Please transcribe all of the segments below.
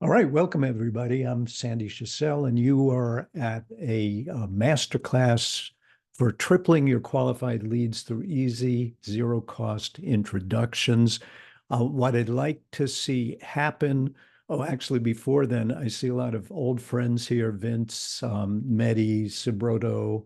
All right, welcome everybody. I'm Sandy Schussel, and you are at a masterclass for tripling your qualified leads through easy, zero-cost introductions. What I'd like to see happen, oh, actually, before then, I see a lot of old friends here, Vince, Mehdi, Subroto,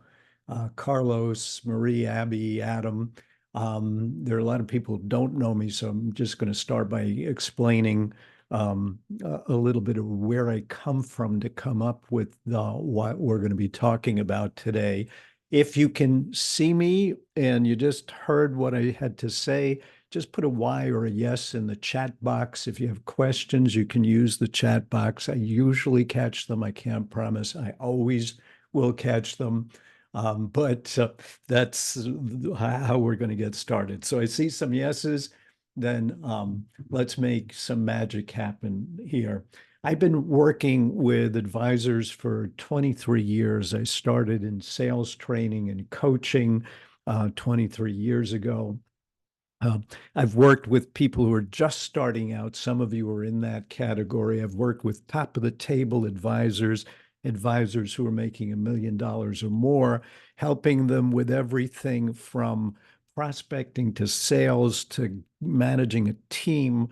Carlos, Marie, Abby, Adam. There are a lot of people who don't know me, so I'm just going to start by explaining a little bit of where I come from to come up with what we're going to be talking about today. If you can see me and you just heard what I had to say, just put a Y or a yes in the chat box. If you have questions, you can use the chat box. I usually catch them. I can't promise I always will catch them. But that's how we're going to get started. So I see some yeses. Then let's make some magic happen here. I've been working with advisors for 23 years. I started in sales training and coaching 23 years ago. I've worked with people who are just starting out. Some of you are in that category. I've worked with top of the table advisors, advisors who are making $1 million or more, helping them with everything from prospecting to sales to managing a team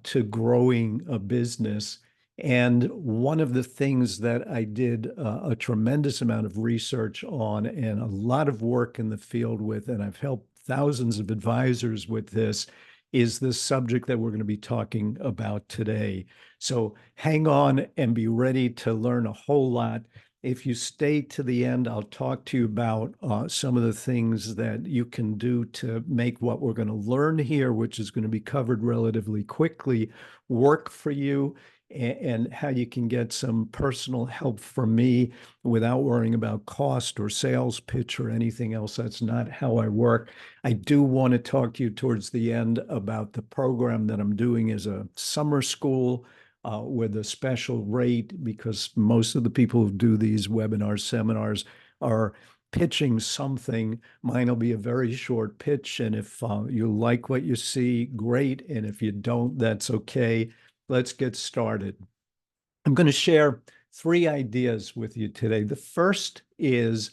to growing a business. And one of the things that I did a tremendous amount of research on and a lot of work in the field with, and I've helped thousands of advisors with this, is the subject that we're going to be talking about today. So hang on and be ready to learn a whole lot. If you stay to the end, I'll talk to you about some of the things that you can do to make what we're going to learn here, which is going to be covered relatively quickly, work for you, and how you can get some personal help from me without worrying about cost or sales pitch or anything else. That's not how I work. I do want to talk to you towards the end about the program that I'm doing as a summer school with a special rate, because most of the people who do these webinars, seminars are pitching something. Mine will be a very short pitch. And if you like what you see, great. And if you don't, that's okay. Let's get started. I'm going to share three ideas with you today. The first is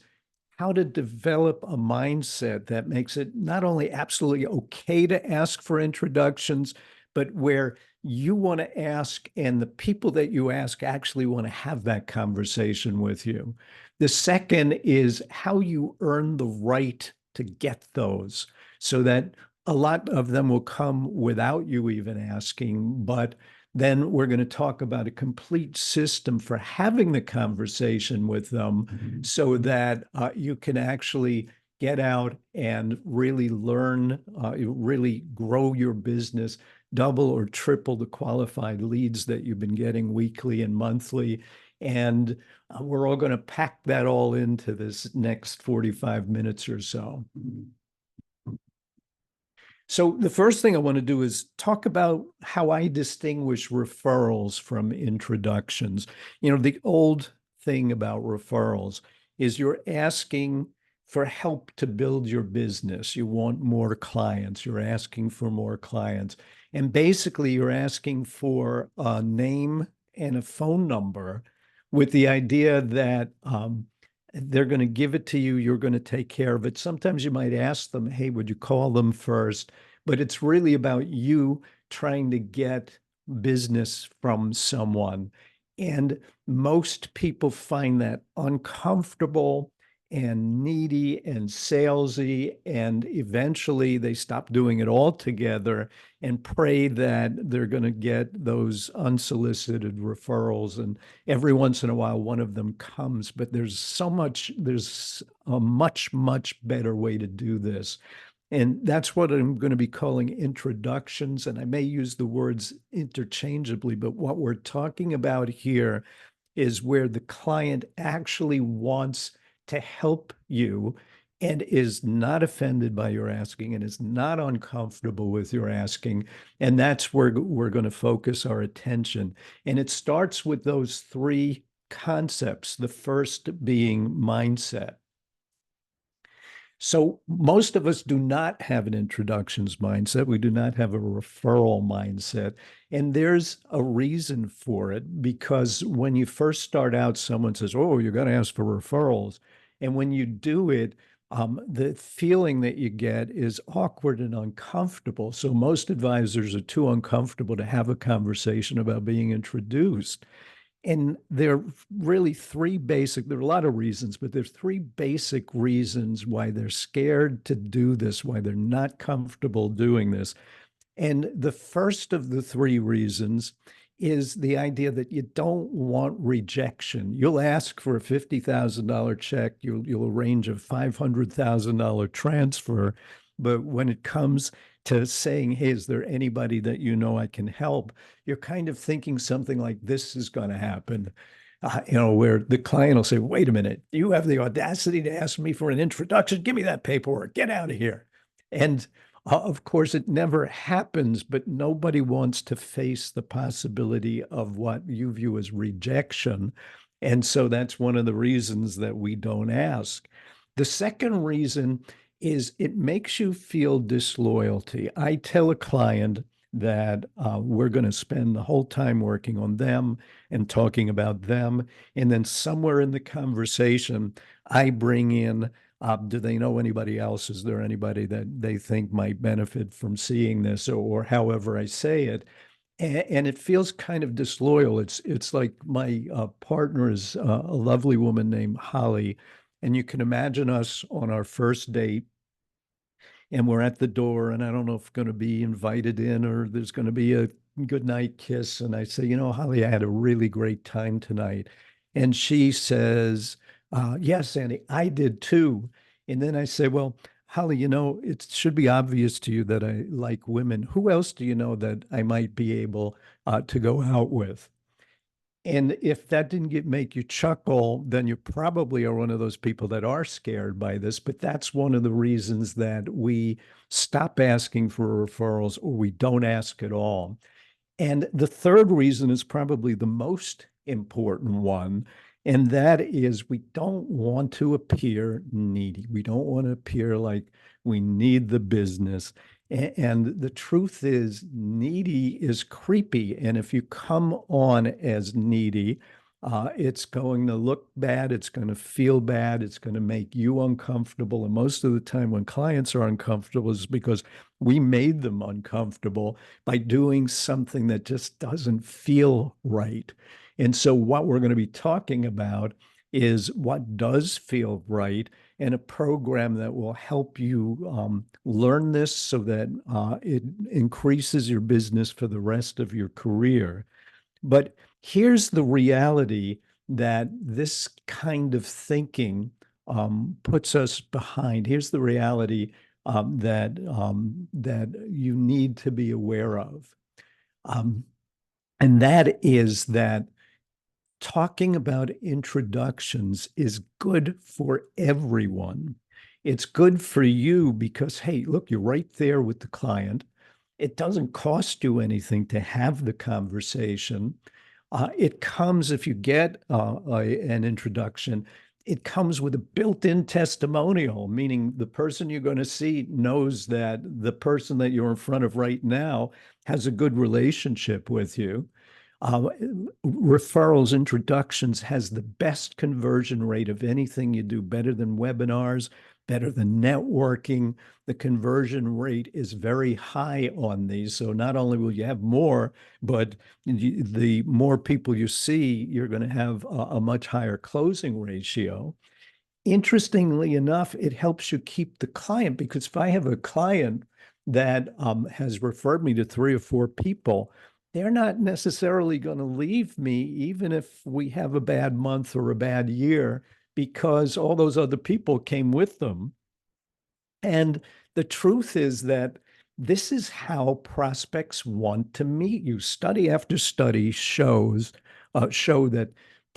how to develop a mindset that makes it not only absolutely okay to ask for introductions, but where you want to ask and the people that you ask actually want to have that conversation with you. The second is how you earn the right to get those, so that a lot of them will come without you even asking, but then we're going to talk about a complete system for having the conversation with them so that you can actually get out and really learn, really grow your business, double or triple the qualified leads that you've been getting weekly and monthly. And we're all going to pack that all into this next 45 minutes or so. So the first thing I want to do is talk about how I distinguish referrals from introductions. The old thing about referrals is you're asking for help to build your business. You want more clients. You're asking for more clients. And basically, you're asking for a name and a phone number with the idea that they're going to give it to you. You're going to take care of it. Sometimes you might ask them, hey, would you call them first? But it's really about you trying to get business from someone. And most people find that uncomfortable and needy and salesy, and eventually they stop doing it altogether and pray that they're going to get those unsolicited referrals. And every once in a while, one of them comes, but there's a much, much better way to do this. And that's what I'm going to be calling introductions. And I may use the words interchangeably, but what we're talking about here is where the client actually wants to help you and is not offended by your asking and is not uncomfortable with your asking. And that's where we're going to focus our attention. And it starts with those three concepts, the first being mindset. So most of us do not have an introductions mindset. We do not have a referral mindset. And there's a reason for it because when you first start out, someone says, "Oh, you're going to ask for referrals." And when you do it, the feeling that you get is awkward and uncomfortable. So most advisors are too uncomfortable to have a conversation about being introduced. And there are really there are a lot of reasons, but there's three basic reasons why they're scared to do this, why they're not comfortable doing this. And the first of the three reasons is the idea that you don't want rejection. You'll ask for a $50,000 check, you'll arrange a $500,000 transfer, but when it comes to saying, "Hey, is there anybody that you know I can help?" You're kind of thinking something like this is going to happen. Where the client will say, "Wait a minute, you have the audacity to ask me for an introduction? Give me that paperwork. Get out of here." And of course, it never happens, but nobody wants to face the possibility of what you view as rejection. And so that's one of the reasons that we don't ask. The second reason is it makes you feel disloyalty. I tell a client that we're going to spend the whole time working on them and talking about them. And then somewhere in the conversation, I bring in, do they know anybody else? Is there anybody that they think might benefit from seeing this, or however I say it? And it feels kind of disloyal. It's like my partner is a lovely woman named Holly, and you can imagine us on our first date and we're at the door, and I don't know if I'm going to be invited in or there's going to be a goodnight kiss. And I say, Holly, I had a really great time tonight. And she says, yes, Andy, I did too. And then I say, well, Holly, it should be obvious to you that I like women. Who else do you know that I might be able to go out with? And if that didn't make you chuckle, then you probably are one of those people that are scared by this. But that's one of the reasons that we stop asking for referrals or we don't ask at all. And the third reason is probably the most important one, and that is we don't want to appear needy. We don't want to appear like we need the business. And the truth is, needy is creepy. And if you come on as needy, it's going to look bad. It's going to feel bad. It's going to make you uncomfortable. And most of the time, when clients are uncomfortable, is because we made them uncomfortable by doing something that just doesn't feel right. And so, what we're going to be talking about is what does feel right and a program that will help you learn this so that it increases your business for the rest of your career. But here's the reality that this kind of thinking puts us behind. Here's the reality that you need to be aware of, um, and that is that talking about introductions is good for everyone. It's good for you because, hey, look, you're right there with the client. It doesn't cost you anything to have the conversation. It comes if you get an introduction, it comes with a built-in testimonial, meaning the person you're going to see knows that the person that you're in front of right now has a good relationship with you. Uh, Referrals, introductions has the best conversion rate of anything you do, better than webinars, better than networking. The conversion rate is very high on these. So not only will you have more, but the more people you see, you're going to have a much higher closing ratio. Interestingly enough, it helps you keep the client because if I have a client that has referred me to three or four people, they're not necessarily going to leave me, even if we have a bad month or a bad year, because all those other people came with them. And the truth is that this is how prospects want to meet you. Study after study show that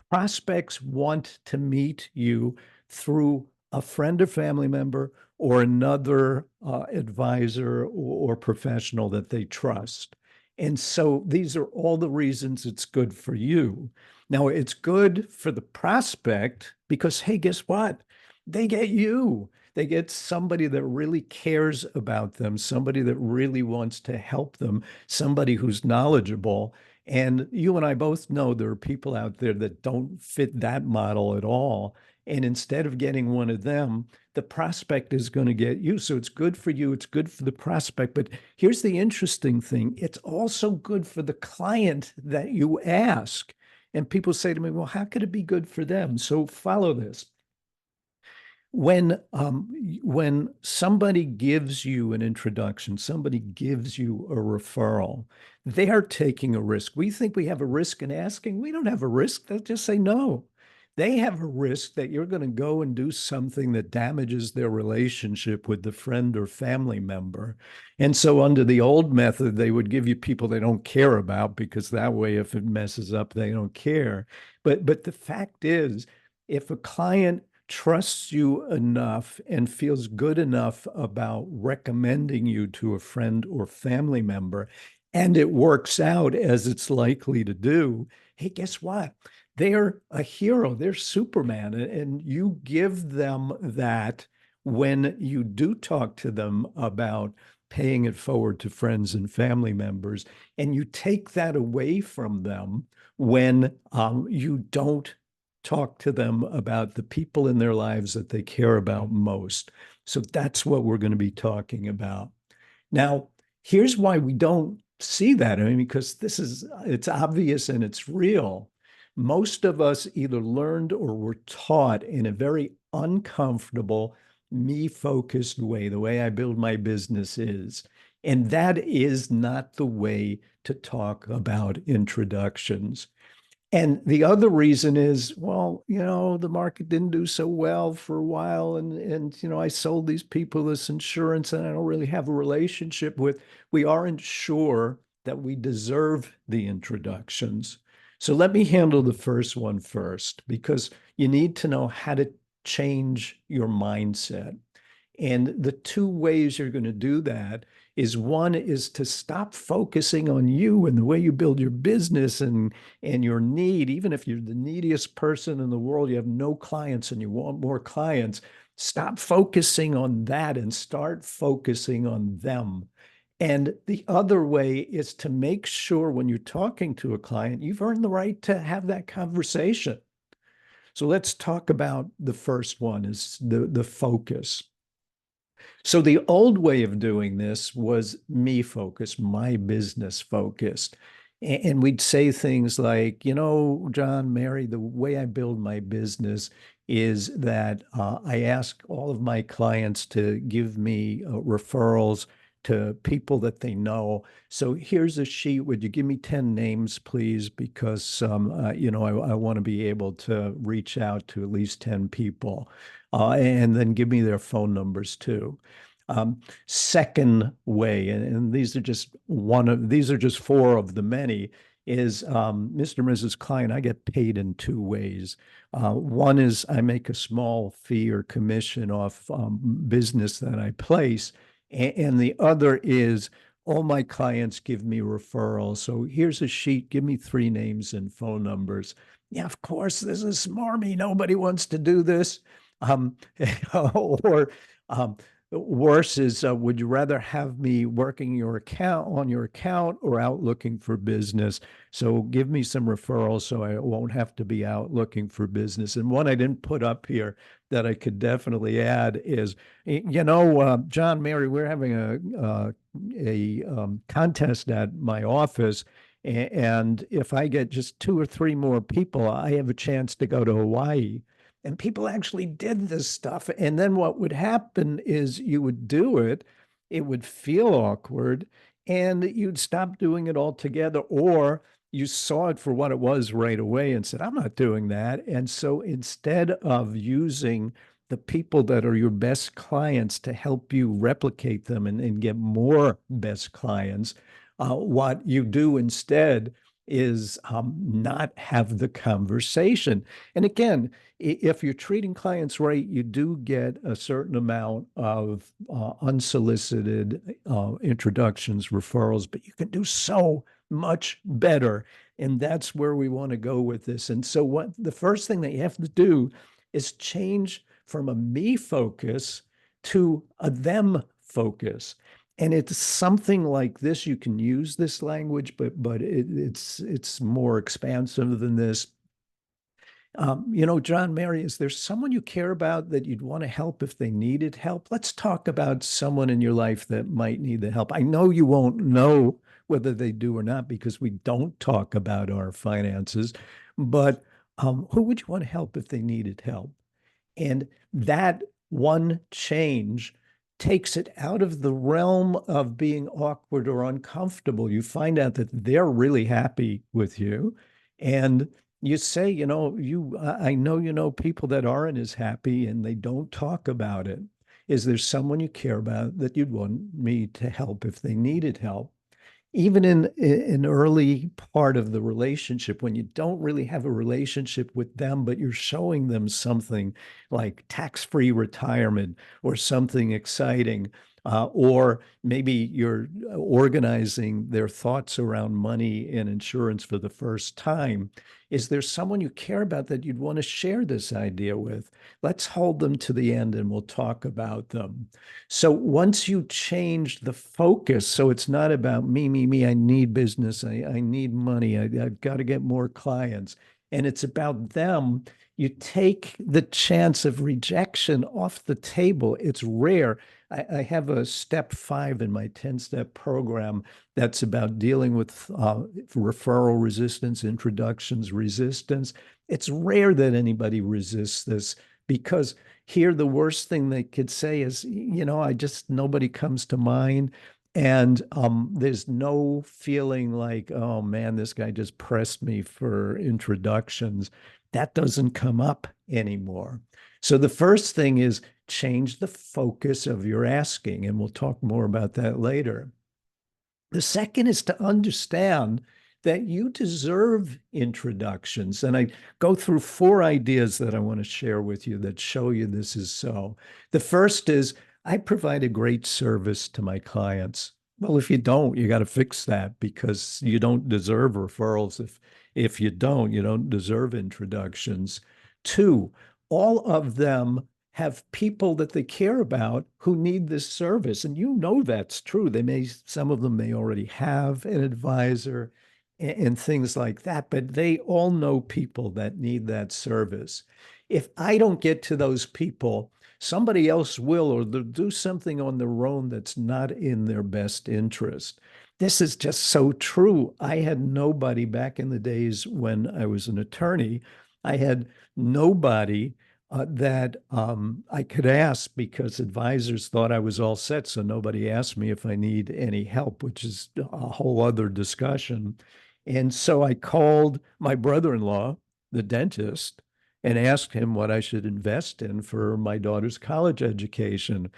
prospects want to meet you through a friend or family member or another advisor or professional that they trust. And so these are all the reasons it's good for you. Now, it's good for the prospect because, hey, guess what? They get you. They get somebody that really cares about them, somebody that really wants to help them, somebody who's knowledgeable. And you and I both know there are people out there that don't fit that model at all. And instead of getting one of them, the prospect is going to get you. So it's good for you, it's good for the prospect. But here's the interesting thing, it's also good for the client that you ask. And people say to me, well, how could it be good for them? So follow this. When somebody gives you an introduction, somebody gives you a referral, they are taking a risk. We think we have a risk in asking. We don't have a risk. They'll just say no. They have a risk that you're going to go and do something that damages their relationship with the friend or family member. And so, under the old method, they would give you people they don't care about because that way, if it messes up, they don't care. But the fact is, if a client trusts you enough and feels good enough about recommending you to a friend or family member, and it works out as it's likely to do, hey, guess what? They're a hero. They're Superman. And you give them that when you do talk to them about paying it forward to friends and family members. And you take that away from them when you don't talk to them about the people in their lives that they care about most. So that's what we're going to be talking about. Now, here's why we don't see that. I mean, because it's obvious and it's real. Most of us either learned or were taught in a very uncomfortable, me focused way, the way I build my business is. And that is not the way to talk about introductions. And the other reason is, well, the market didn't do so well for a while, and I sold these people this insurance, and I don't really have a relationship with. We aren't sure that we deserve the introductions. So let me handle the first one first, because you need to know how to change your mindset. And the two ways you're going to do that is, one is to stop focusing on you and the way you build your business and your need. Even if you're the neediest person in the world, you have no clients and you want more clients, stop focusing on that and start focusing on them. And the other way is to make sure when you're talking to a client, you've earned the right to have that conversation. So let's talk about the first one, is the focus. So the old way of doing this was me focused, my business focused. And we'd say things like, John, Mary, the way I build my business is that I ask all of my clients to give me referrals to people that they know. So here's a sheet. Would you give me 10 names, please? Because, I want to be able to reach out to at least 10 people, and then give me their phone numbers too. Second way, and these are just four of the many, is Mr. and Mrs. Klein, I get paid in two ways. One is I make a small fee or commission off business that I place, and the other is all my clients give me referrals. So here's a sheet, give me three names and phone numbers. Yeah, of course, this is smarmy. Nobody wants to do this. Um, or worse is, would you rather have me working your account on your account or out looking for business? So give me some referrals so I won't have to be out looking for business. And one I didn't put up here that I could definitely add is, John, Mary, we're having a contest at my office. And if I get just two or three more people, I have a chance to go to Hawaii. And people actually did this stuff. And then what would happen is you would do it, it would feel awkward, and you'd stop doing it altogether. Or you saw it for what it was right away and said, I'm not doing that. And so instead of using the people that are your best clients to help you replicate them and get more best clients, what you do instead is not have the conversation. And again, if you're treating clients right, you do get a certain amount of unsolicited introductions, referrals, but you can do so much better. And that's where we want to go with this. And so, what the first thing that you have to do is change from a me focus to a them focus. And it's something like this. You can use this language, but it's more expansive than this. John, Mary, is there someone you care about that you'd want to help if they needed help? Let's talk about someone in your life that might need the help. I know you won't know whether they do or not because we don't talk about our finances, but who would you want to help if they needed help? And that one change takes it out of the realm of being awkward or uncomfortable. You find out that they're really happy with you. And you say, I know you know people that aren't as happy and they don't talk about it. Is there someone you care about that you'd want me to help if they needed help? Even in an early part of the relationship, when you don't really have a relationship with them, but you're showing them something like tax-free retirement or something exciting, or maybe you're organizing their thoughts around money and insurance for the first time. Is there someone you care about that you'd want to share this idea with? Let's hold them to the end and we'll talk about them. So once you change the focus, so it's not about me, I need business, I need money, I've got to get more clients, and it's about them, you take the chance of rejection off the table. It's rare. I have a step 5 in my 10-step program that's about dealing with referral resistance, introductions resistance. It's rare that anybody resists this because here the worst thing they could say is, nobody comes to mind. And there's no feeling like, oh man, this guy just pressed me for introductions. That doesn't come up anymore. So the first thing is change the focus of your asking, and we'll talk more about that later. The second is to understand that you deserve introductions. And I go through 4 ideas that I want to share with you that show you this is so. The first is I provide a great service to my clients. Well, if you don't, you got to fix that because you don't deserve referrals. If you don't deserve introductions. 2, all of them have people that they care about who need this service. And that's true. Some of them may already have an advisor and things like that, but they all know people that need that service. If I don't get to those people, somebody else will, or they'll do something on their own that's not in their best interest. This is just so true. I had nobody back in the days when I was an attorney. I had nobody that I could ask because advisors thought I was all set. So nobody asked me if I need any help, which is a whole other discussion. And so I called my brother-in-law, the dentist, and asked him what I should invest in for my daughter's college education.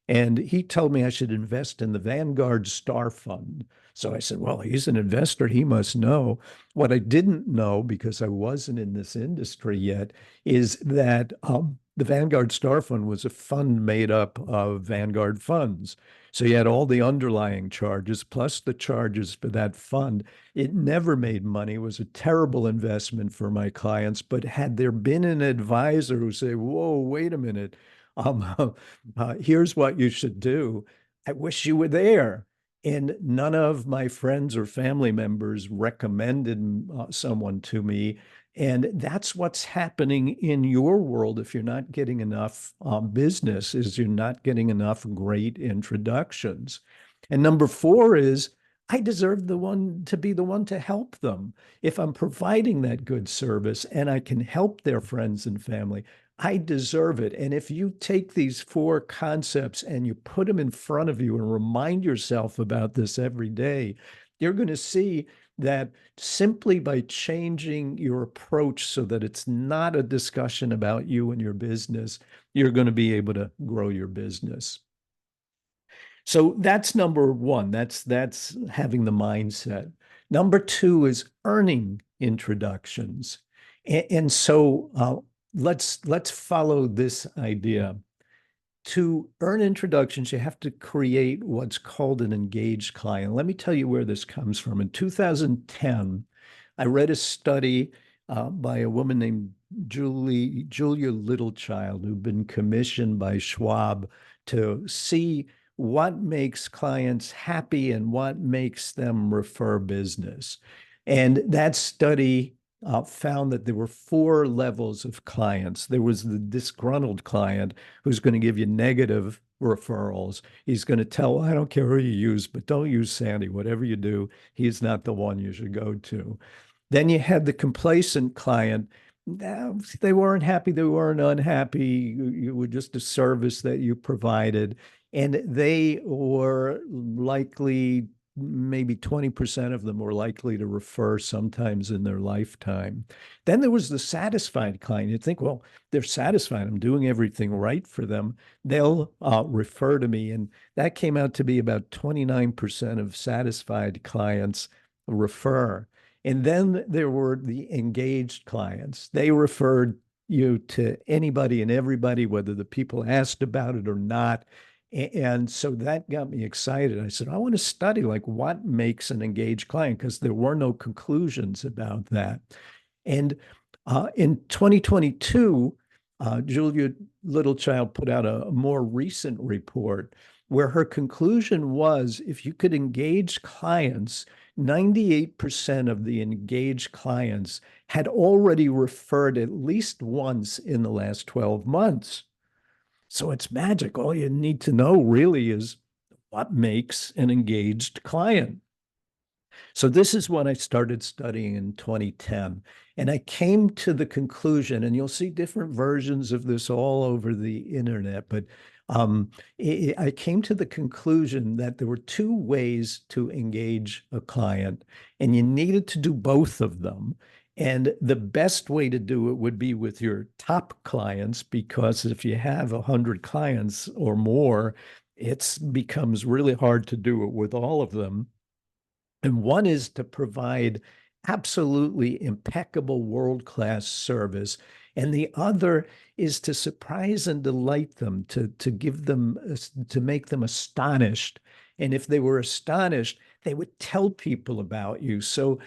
And he told me I should invest in the Vanguard Star Fund. So I said, well, he's an investor. He must know. What I didn't know, because I wasn't in this industry yet, is that the Vanguard Star Fund was a fund made up of Vanguard funds. So you had all the underlying charges plus the charges for that fund. It never made money. It was a terrible investment for my clients. But had there been an advisor who said, whoa, wait a minute, here's what you should do. I wish you were there. And none of my friends or family members recommended someone to me. And that's what's happening in your world if you're not getting enough business, is you're not getting enough great introductions. And number 4 is I deserve to be the one to help them. If I'm providing that good service and I can help their friends and family, I deserve it. And if you take these 4 concepts and you put them in front of you and remind yourself about this every day, you're going to see that simply by changing your approach so that it's not a discussion about you and your business, you're going to be able to grow your business. So that's number 1. That's having the mindset. Number 2 is earning introductions. And so let's follow this idea. To earn introductions, you have to create what's called an engaged client. Let me tell you where this comes from. In 2010, I read a study by a woman named Julia Littlechild, who'd been commissioned by Schwab to see what makes clients happy and what makes them refer business. And that study found that there were four levels of clients. There was the disgruntled client who's going to give you negative referrals. He's going to tell, I don't care who you use, but don't use Sandy. Whatever you do, he's not the one you should go to. Then you had the complacent client. Now, they weren't happy, they weren't unhappy. You were just a service that you provided. And they were likely, maybe 20% of them were likely to refer sometimes in their lifetime. Then there was the satisfied client. You'd think, well, they're satisfied. I'm doing everything right for them. They'll refer to me. And that came out to be about 29% of satisfied clients refer. And then there were the engaged clients. They referred you to anybody and everybody, whether the people asked about it or not. And so that got me excited. I said, I want to study like what makes an engaged client, because there were no conclusions about that. And in 2022, Julia Littlechild put out a more recent report where her conclusion was if you could engage clients, 98% of the engaged clients had already referred at least once in the last 12 months. So it's magic. All you need to know really is what makes an engaged client. So this is what I started studying in 2010. And I came to the conclusion, and you'll see different versions of this all over the internet, but I came to the conclusion that there were two ways to engage a client, and you needed to do both of them. And the best way to do it would be with your top clients, because if you have 100 clients or more, it becomes really hard to do it with all of them. And one is to provide absolutely impeccable world-class service. And the other is to surprise and delight them, to give them, to make them astonished. And if they were astonished, they would tell people about you. So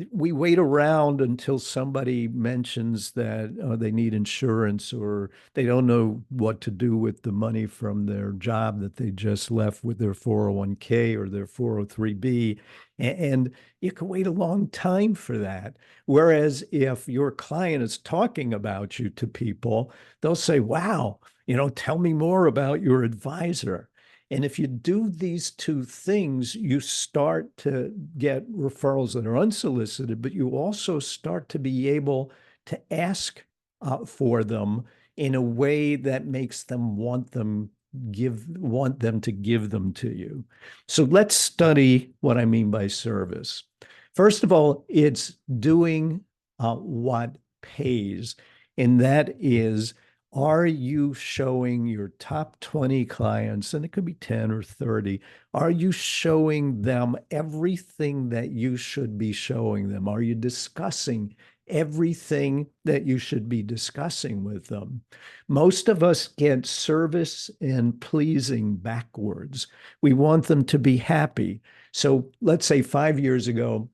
we wait around until somebody mentions that they need insurance, or they don't know what to do with the money from their job that they just left with their 401k or their 403b. And you can wait a long time for that. Whereas if your client is talking about you to people, they'll say, wow, tell me more about your advisor. And if you do these two things, you start to get referrals that are unsolicited, but you also start to be able to ask for them in a way that makes them want them to give them to you. So let's study what I mean by service. First of all, it's doing what pays, and that is, are you showing your top 20 clients, and it could be 10 or 30, are you showing them everything that you should be showing them? Are you discussing everything that you should be discussing with them? Most of us get service and pleasing backwards. We want them to be happy. So let's say 5 years ago,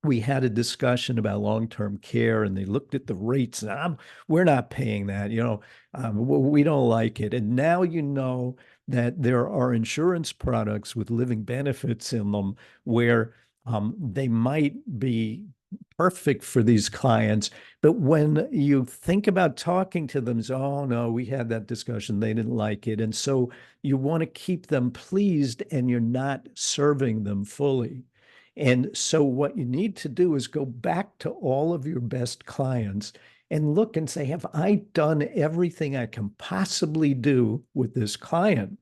we had a discussion about long-term care, and they looked at the rates, and we're not paying that, we don't like it. And now you know that there are insurance products with living benefits in them where they might be perfect for these clients. But when you think about talking to them, oh no, we had that discussion, they didn't like it. And so you want to keep them pleased, and you're not serving them fully. And so what you need to do is go back to all of your best clients and look and say, have I done everything I can possibly do with this client?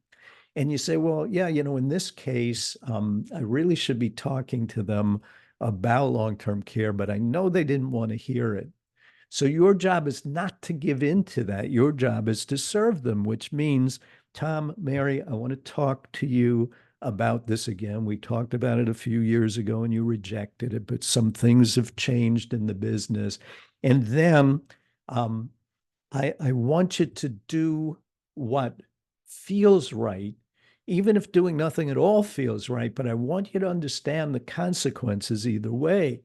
And you say, well, yeah, in this case, I really should be talking to them about long-term care, but I know they didn't want to hear it. So your job is not to give in to that. Your job is to serve them, which means, Tom, Mary, I want to talk to you about this again. We talked about it a few years ago and you rejected it, but some things have changed in the business. And then I want you to do what feels right, even if doing nothing at all feels right, but I want you to understand the consequences either way.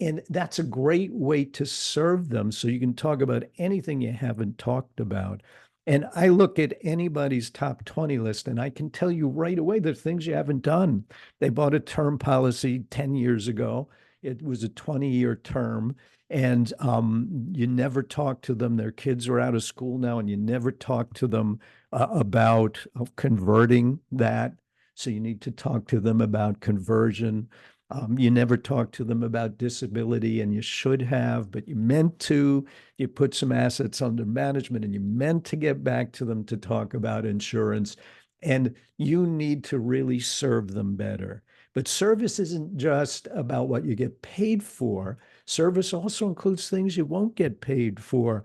And that's a great way to serve them, so you can talk about anything you haven't talked about. And I look at anybody's top 20 list and I can tell you right away the things you haven't done. They bought a term policy 10 years ago. It was a 20-year term. And you never talk to them. Their kids are out of school now, and you never talk to them about converting that. So you need to talk to them about conversion. You never talk to them about disability, and you should have, but you meant to. You put some assets under management, and you meant to get back to them to talk about insurance. And you need to really serve them better. But service isn't just about what you get paid for. Service also includes things you won't get paid for.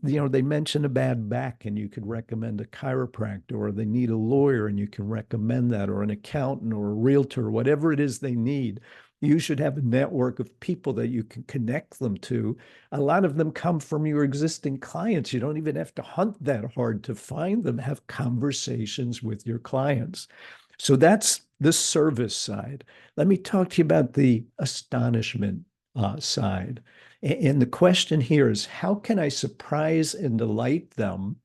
They mention a bad back and you could recommend a chiropractor, or they need a lawyer and you can recommend that, or an accountant or a realtor, whatever it is they need. You should have a network of people that you can connect them to. A lot of them come from your existing clients. You don't even have to hunt that hard to find them. Have conversations with your clients. So that's the service side. Let me talk to you about the astonishment side. And the question here is, how can I surprise and delight them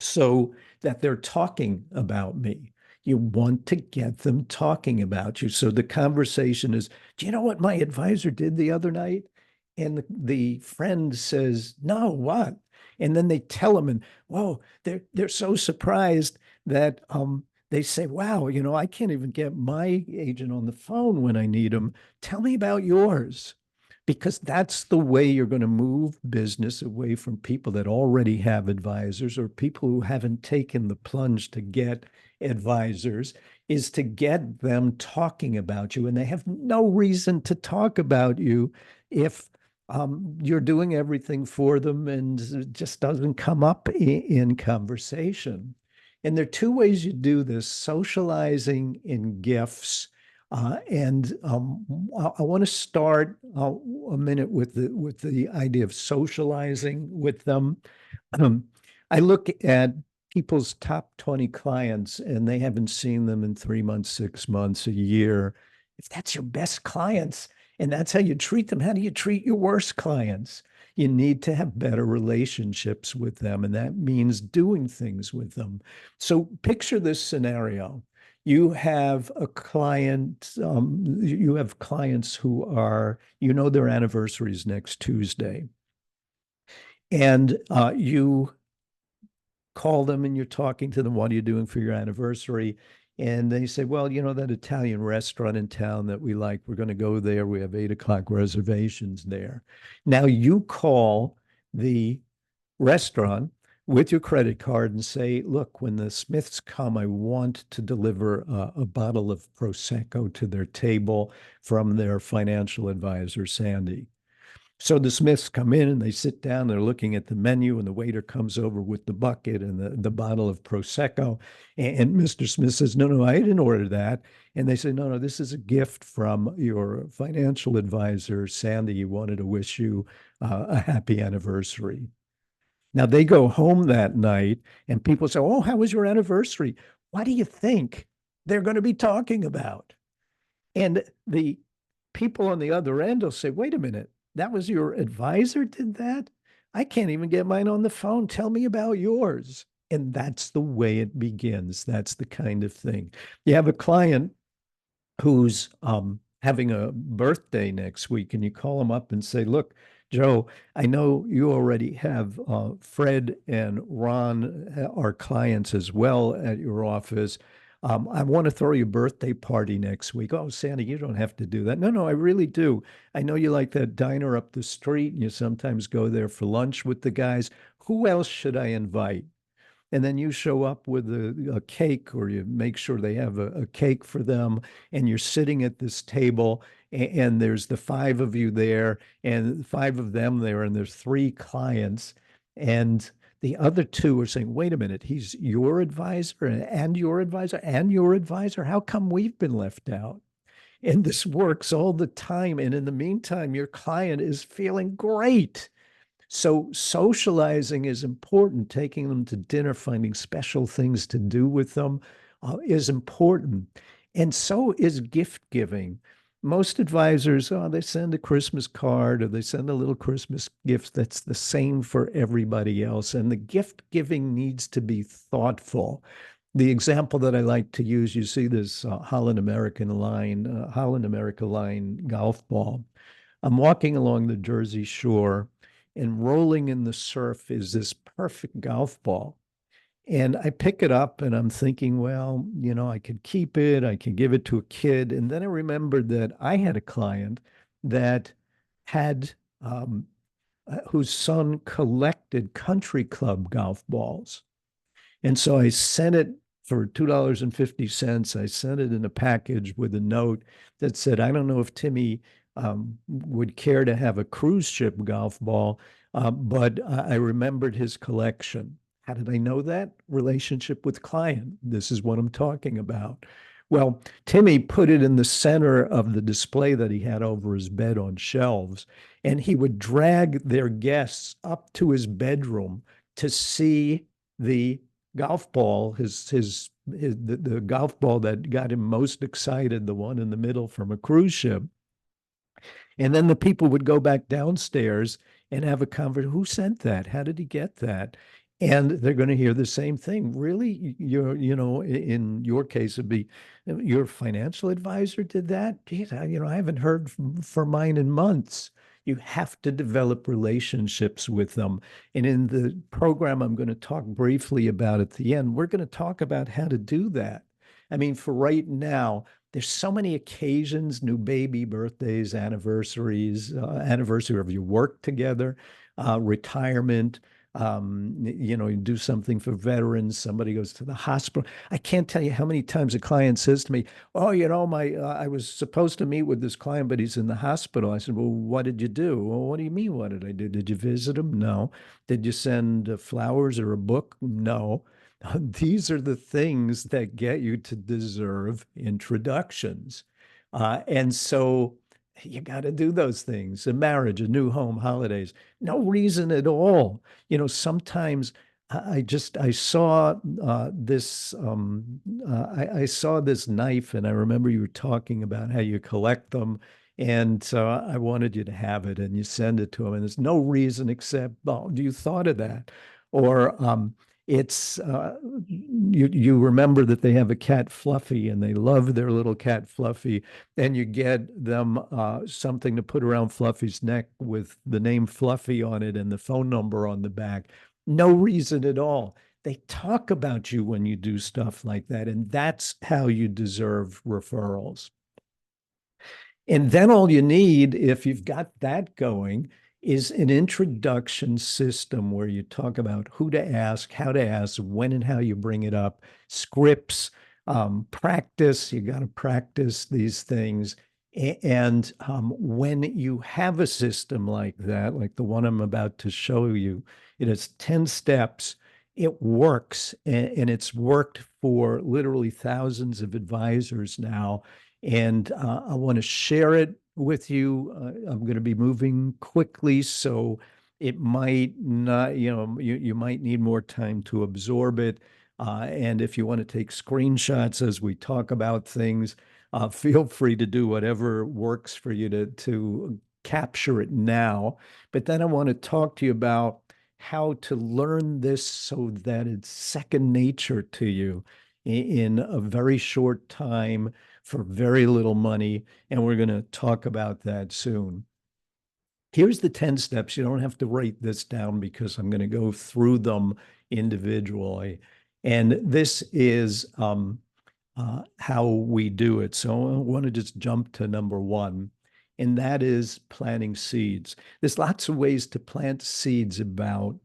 so that they're talking about me? You want to get them talking about you. So the conversation is, do you know what my advisor did the other night? And the friend says, no, what? And then they tell them, and whoa, they're so surprised that they say, wow, I can't even get my agent on the phone when I need him. Tell me about yours, because that's the way you're going to move business away from people that already have advisors, or people who haven't taken the plunge to get advisors, is to get them talking about you. And they have no reason to talk about you if you're doing everything for them and it just doesn't come up in conversation. And there are two ways you do this: socializing in gifts. And I want to start a minute with the idea of socializing with them. Um, I look at people's top 20 clients, and they haven't seen them in 3 months, 6 months, a year. If that's your best clients and that's how you treat them, how do you treat your worst clients? You need to have better relationships with them, and that means doing things with them. So picture this scenario. You have a client, you have clients who are, their anniversary is next Tuesday. And you call them and you're talking to them. What are you doing for your anniversary? And they say, well, that Italian restaurant in town that we like, we're going to go there. We have 8 o'clock reservations there. Now you call the restaurant with your credit card and say, look, when the Smiths come, I want to deliver a bottle of Prosecco to their table from their financial advisor, Sandy. So the Smiths come in and they sit down, they're looking at the menu, and the waiter comes over with the bucket and the bottle of Prosecco. And Mr. Smith says, no, no, I didn't order that. And they say, no, no, this is a gift from your financial advisor, Sandy. He wanted to wish you a happy anniversary. Now they go home that night and people say, oh, how was your anniversary? What do you think they're going to be talking about? And the people on the other end will say, wait a minute, that was your advisor did that? I can't even get mine on the phone. Tell me about yours. And that's the way it begins. That's the kind of thing. You have a client who's having a birthday next week, and you call them up and say, look, Joe, I know you already have Fred and Ron, our clients as well at your office. I want to throw you a birthday party next week. Oh, Sandy, you don't have to do that. No, no, I really do. I know you like that diner up the street and you sometimes go there for lunch with the guys. Who else should I invite? And then you show up with a cake, or you make sure they have a cake for them, and you're sitting at this table, and there's the five of you there and five of them there, and there's three clients, and the other two are saying, wait a minute, he's your advisor and your advisor and your advisor. How come we've been left out? And this works all the time. And in the meantime, your client is feeling great. So socializing is important. Taking them to dinner, finding special things to do with them is important. And so is gift giving. Most advisors, oh, they send a Christmas card or they send a little Christmas gift that's the same for everybody else. And the gift giving needs to be thoughtful. The example that I like to use, you see this Holland America line golf ball. I'm walking along the Jersey Shore, and rolling in the surf is this perfect golf ball. And I pick it up and I'm thinking, well, I could keep it, I could give it to a kid. And then I remembered that I had a client that had whose son collected country club golf balls. And so I sent it for $2.50. I sent it in a package with a note that said, I don't know if Timmy would care to have a cruise ship golf ball, but I remembered his collection. How did I know that? Relationship with client. This is what I'm talking about. Well, Timmy put it in the center of the display that he had over his bed on shelves, and he would drag their guests up to his bedroom to see the golf ball, the golf ball that got him most excited, the one in the middle from a cruise ship. And then the people would go back downstairs and have a conversation. Who sent that? How did he get that? And they're going to hear the same thing. Really, in your case, it'd be your financial advisor did that. Geez, I haven't heard from mine in months. You have to develop relationships with them. And in the program I'm going to talk briefly about at the end, we're going to talk about how to do that. I mean, for right now, there's so many occasions, new baby birthdays, anniversaries, anniversary of your work together, retirement. You do something for veterans. Somebody goes to the hospital. I can't tell you how many times a client says to me, "Oh, my I was supposed to meet with this client, but he's in the hospital." I said, "Well, what did you do?" "Well, what do you mean? What did I do? Did you visit him?" "No." "Did you send flowers or a book?" "No." These are the things that get you to deserve introductions. And so you got to do those things. A marriage, a new home, holidays. No reason at all. Sometimes I saw I saw this knife, and I remember you were talking about how you collect them. And so I wanted you to have it, and you send it to them. And there's no reason except, oh, you thought of that. Or it's you remember that they have a cat Fluffy and they love their little cat Fluffy, and you get them something to put around Fluffy's neck with the name Fluffy on it and the phone number on the back. No reason at all. They talk about you when you do stuff like that, and that's how you deserve referrals. And then all you need, if you've got that going, is an introduction system where you talk about who to ask, how to ask, when and how you bring it up, scripts, practice. You got to practice these things. And when you have a system like that, like the one I'm about to show you, it has 10 steps. It works, and it's worked for literally thousands of advisors now, and I want to share it with you. I'm going to be moving quickly, so it might not, you might need more time to absorb it. And if you want to take screenshots as we talk about things, feel free to do whatever works for you to capture it now. But then I want to talk to you about how to learn this so that it's second nature to you in a very short time for very little money. And we're going to talk about that soon. Here's the 10 steps. You don't have to write this down because I'm going to go through them individually. And this is how we do it. So I want to just jump to number one, and that is planting seeds. There's lots of ways to plant seeds about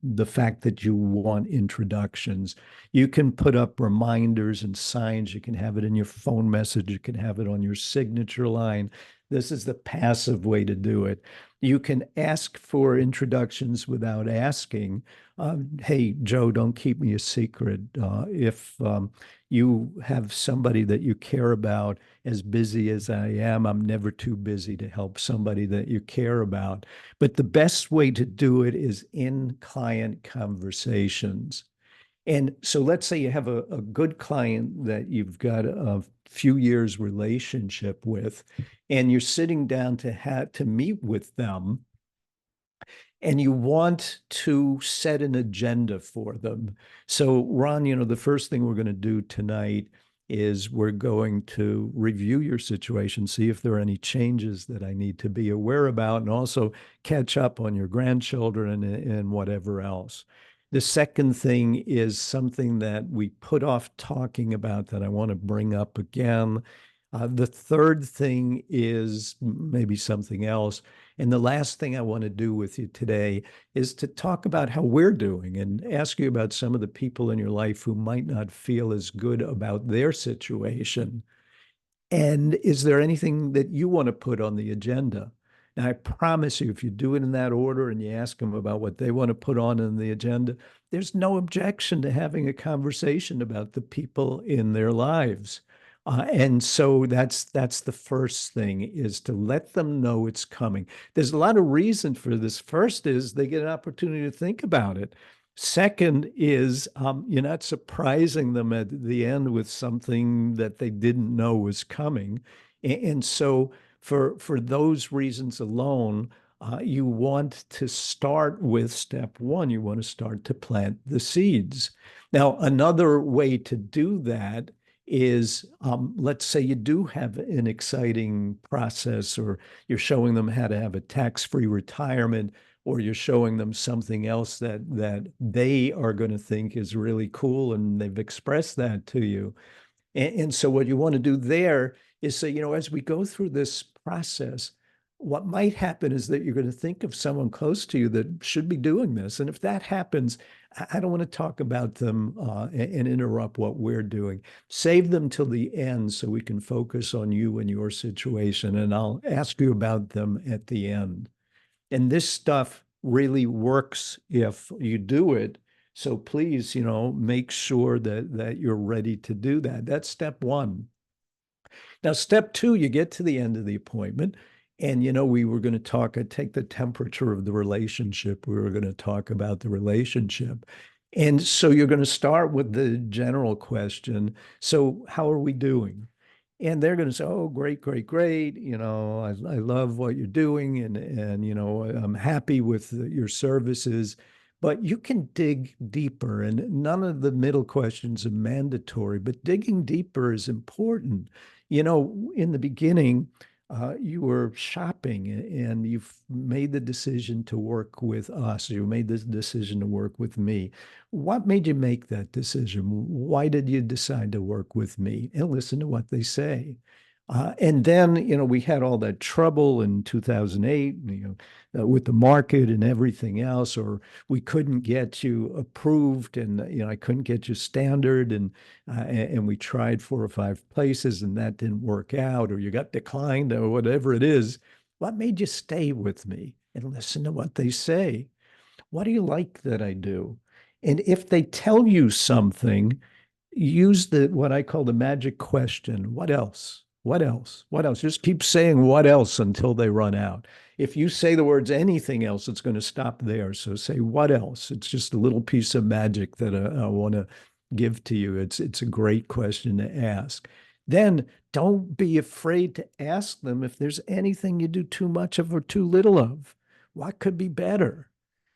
the fact that you want introductions. You can put up reminders and signs. You can have it in your phone message. You can have it on your signature line. This is the passive way to do it. You can ask for introductions without asking. Hey, Joe, don't keep me a secret. If you have somebody that you care about, as busy as I am, I'm never too busy to help somebody that you care about. But the best way to do it is in client conversations. And so let's say you have a good client that you've got few years relationship with, and you're sitting down to meet with them, and you want to set an agenda for them. So, Ron, the first thing we're going to do tonight is we're going to review your situation, see if there are any changes that I need to be aware about, and also catch up on your grandchildren and whatever else. The second thing is something that we put off talking about that I want to bring up again. The third thing is maybe something else. And the last thing I want to do with you today is to talk about how we're doing and ask you about some of the people in your life who might not feel as good about their situation. And is there anything that you want to put on the agenda? Now, I promise you, if you do it in that order and you ask them about what they want to put on the agenda, there's no objection to having a conversation about the people in their lives. And so that's the first thing, is to let them know it's coming. There's a lot of reason for this. First is they get an opportunity to think about it. Second is you're not surprising them at the end with something that they didn't know was coming. And so for those reasons alone, you want to start with step one. You want to start to plant the seeds. Now, another way to do that is, let's say you do have an exciting process, or you're showing them how to have a tax-free retirement, or you're showing them something else that they are going to think is really cool, and they've expressed that to you. And so what you want to do there is say, as we go through this process, what might happen is that you're going to think of someone close to you that should be doing this. And if that happens, I don't want to talk about them and interrupt what we're doing. Save them till the end so we can focus on you and your situation. And I'll ask you about them at the end. And this stuff really works if you do it. So please, make sure that you're ready to do that. That's step one. Now, step two, you get to the end of the appointment, and we were going to take the temperature of the relationship. We were going to talk about the relationship. And so you're going to start with the general question. So, how are we doing? And they're going to say, "Oh, great, great, great. I love what you're doing, and I'm happy with your services." But you can dig deeper, and none of the middle questions are mandatory, but digging deeper is important. In the beginning, you were shopping and you've made the decision to work with us. You made the decision to work with me. What made you make that decision? Why did you decide to work with me? And listen to what they say. And then, we had all that trouble in 2008, with the market and everything else, or we couldn't get you approved, and, I couldn't get you standard, and we tried 4 or 5 places and that didn't work out, or you got declined, or whatever it is. What made you stay with me and listen to what they say? What do you like that I do? And if they tell you something, use what I call the magic question. What else? What else? What else? Just keep saying what else until they run out. If you say the words anything else, it's going to stop there. So say what else? It's just a little piece of magic that I want to give to you. It's a great question to ask. Then don't be afraid to ask them if there's anything you do too much of or too little of. What could be better?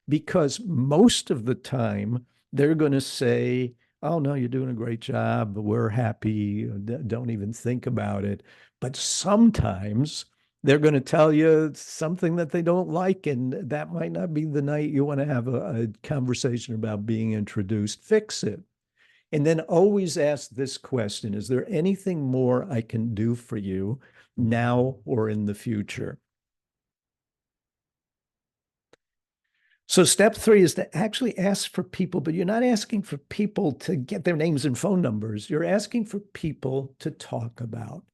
Because most of the time they're going to say, "Oh, no, you're doing a great job. We're happy. Don't even think about it." But sometimes they're going to tell you something that they don't like, and that might not be the night you want to have a conversation about being introduced. Fix it. And then always ask this question: is there anything more I can do for you now or in the future? So step three is to actually ask for people, but you're not asking for people to get their names and phone numbers. You're asking for people to talk about.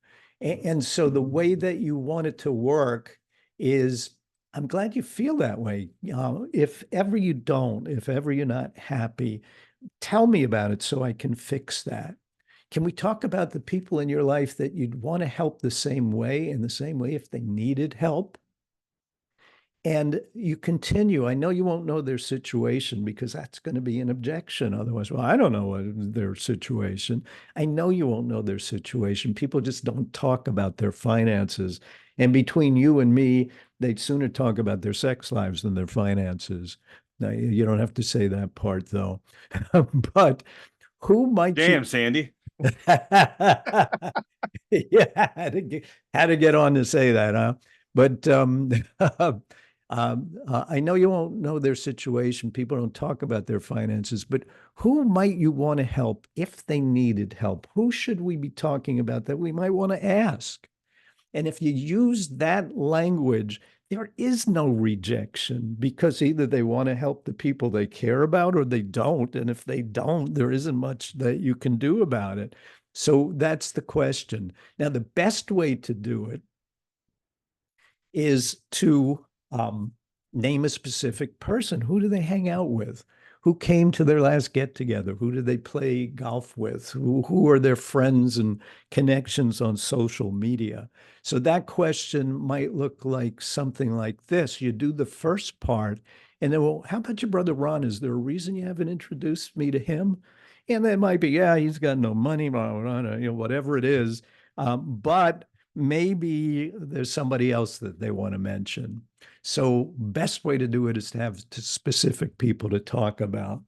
And so the way that you want it to work is, I'm glad you feel that way. If ever you don't, if ever you're not happy, tell me about it so I can fix that. Can we talk about the people in your life that you'd want to help the same way, in the same way if they needed help? And you continue. I know you won't know their situation because that's going to be an objection. Otherwise, well, I don't know their situation. I know you won't know their situation. People just don't talk about their finances. And between you and me, they'd sooner talk about their sex lives than their finances. Now, you don't have to say that part, though. But who might you? Damn, Sandy. Yeah, had to get on to say that, huh? But I know you won't know their situation. People don't talk about their finances, but who might you want to help if they needed help? Who should we be talking about that we might want to ask? And if you use that language, there is no rejection because either they want to help the people they care about or they don't. And if they don't, there isn't much that you can do about it. So that's the question. Now, the best way to do it is to name a specific person. Who do they hang out with? Who came to their last get together? Who do they play golf with? Who are their friends and connections on social media? So that question might look like something like this. You do the first part, and then, well, how about your brother Ron? Is there a reason you haven't introduced me to him? And that might be, yeah, he's got no money, blah, blah, blah, whatever it is. But maybe there's somebody else that they want to mention. So best way to do it is to have specific people to talk about.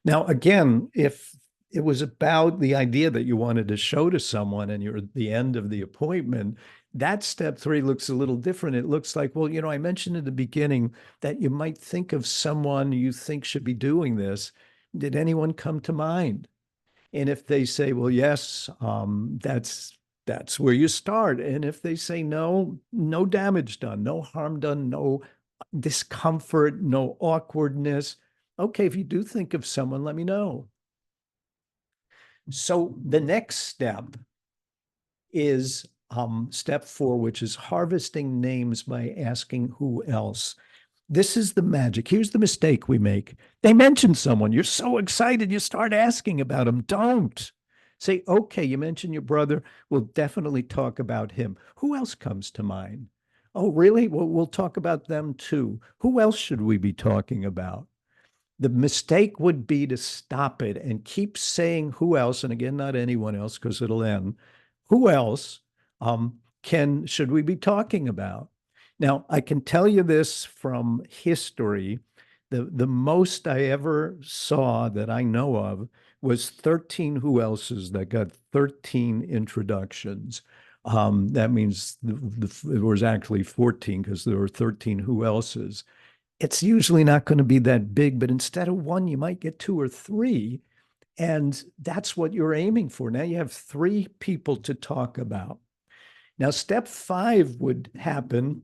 Now, again, if it was about the idea that you wanted to show to someone and you're at the end of the appointment, that step three looks a little different. It looks like, well, I mentioned in the beginning that you might think of someone you think should be doing this. Did anyone come to mind? And if they say, well, yes, that's where you start. And if they say no, no damage done, no harm done, no discomfort, no awkwardness. Okay, if you do think of someone, let me know. So the next step is step four, which is harvesting names by asking who else. This is the magic. Here's the mistake we make. They mention someone. You're so excited, you start asking about them. Don't. Say, okay, you mentioned your brother. We'll definitely talk about him. Who else comes to mind? Oh, really? Well, we'll talk about them too. Who else should we be talking about? The mistake would be to stop it and keep saying who else, and again, not anyone else because it'll end. Who else should we be talking about? Now, I can tell you this from history. The most I ever saw that I know of was 13 who else's that got 13 introductions. That means it was actually 14 because there were 13 who else's. It's usually not going to be that big, but instead of one, you might get two or three. And that's what you're aiming for. Now you have three people to talk about. Now, step five would happen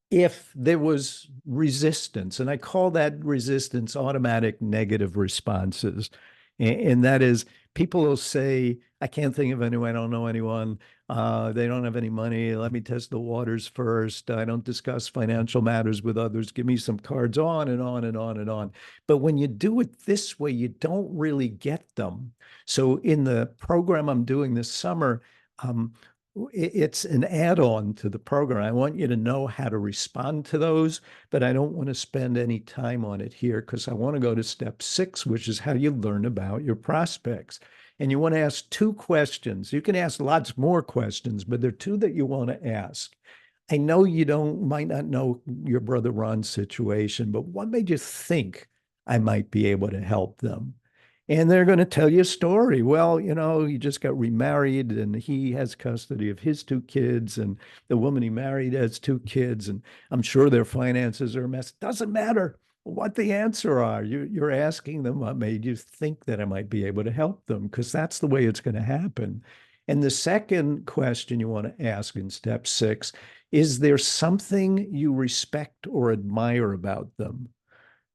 if there was resistance, and I call that resistance automatic negative responses. And that is, people will say, I can't think of anyone, I don't know anyone. They don't have any money. Let me test the waters first. I don't discuss financial matters with others. Give me some cards, on and on and on and on. But when you do it this way, you don't really get them. So in the program I'm doing this summer, it's an add-on to the program. I want you to know how to respond to those, but I don't want to spend any time on it here because I want to go to step six, which is how you learn about your prospects. And you want to ask two questions. You can ask lots more questions, but there are two that you want to ask. I know you might not know your brother Ron's situation, but what made you think I might be able to help them? And they're going to tell you a story. Well, he just got remarried and he has custody of his two kids, and the woman he married has two kids, and I'm sure their finances are a mess. Doesn't matter what the answer are. You're asking them what made you think that I might be able to help them, because that's the way it's going to happen. And the second question you want to ask in step six is there something you respect or admire about them?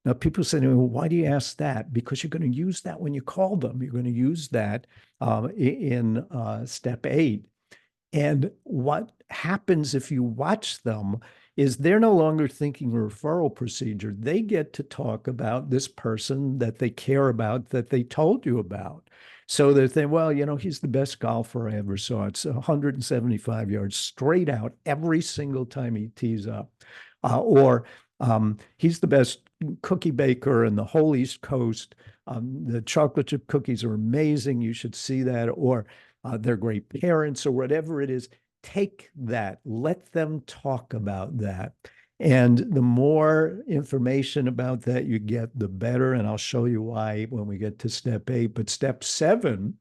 Now, people say, well, why do you ask that? Because you're going to use that when you call them. You're going to use that in step eight. And what happens if you watch them is they're no longer thinking referral procedure. They get to talk about this person that they care about, that they told you about. So they think, well, he's the best golfer I ever saw. It's 175 yards straight out every single time he tees up. Or he's the best cookie baker in the whole East Coast. The chocolate chip cookies are amazing. You should see that. Or they're great parents, or whatever it is. Take that, let them talk about that. And the more information about that you get, the better. And I'll show you why when we get to step 8. But step 7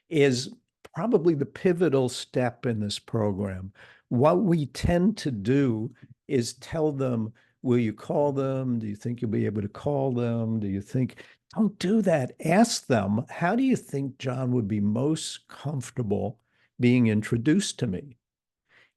is probably the pivotal step in this program. What we tend to do is tell them, will you call them? Do you think you'll be able to call them? Do you think, don't do that. Ask them, how do you think John would be most comfortable being introduced to me?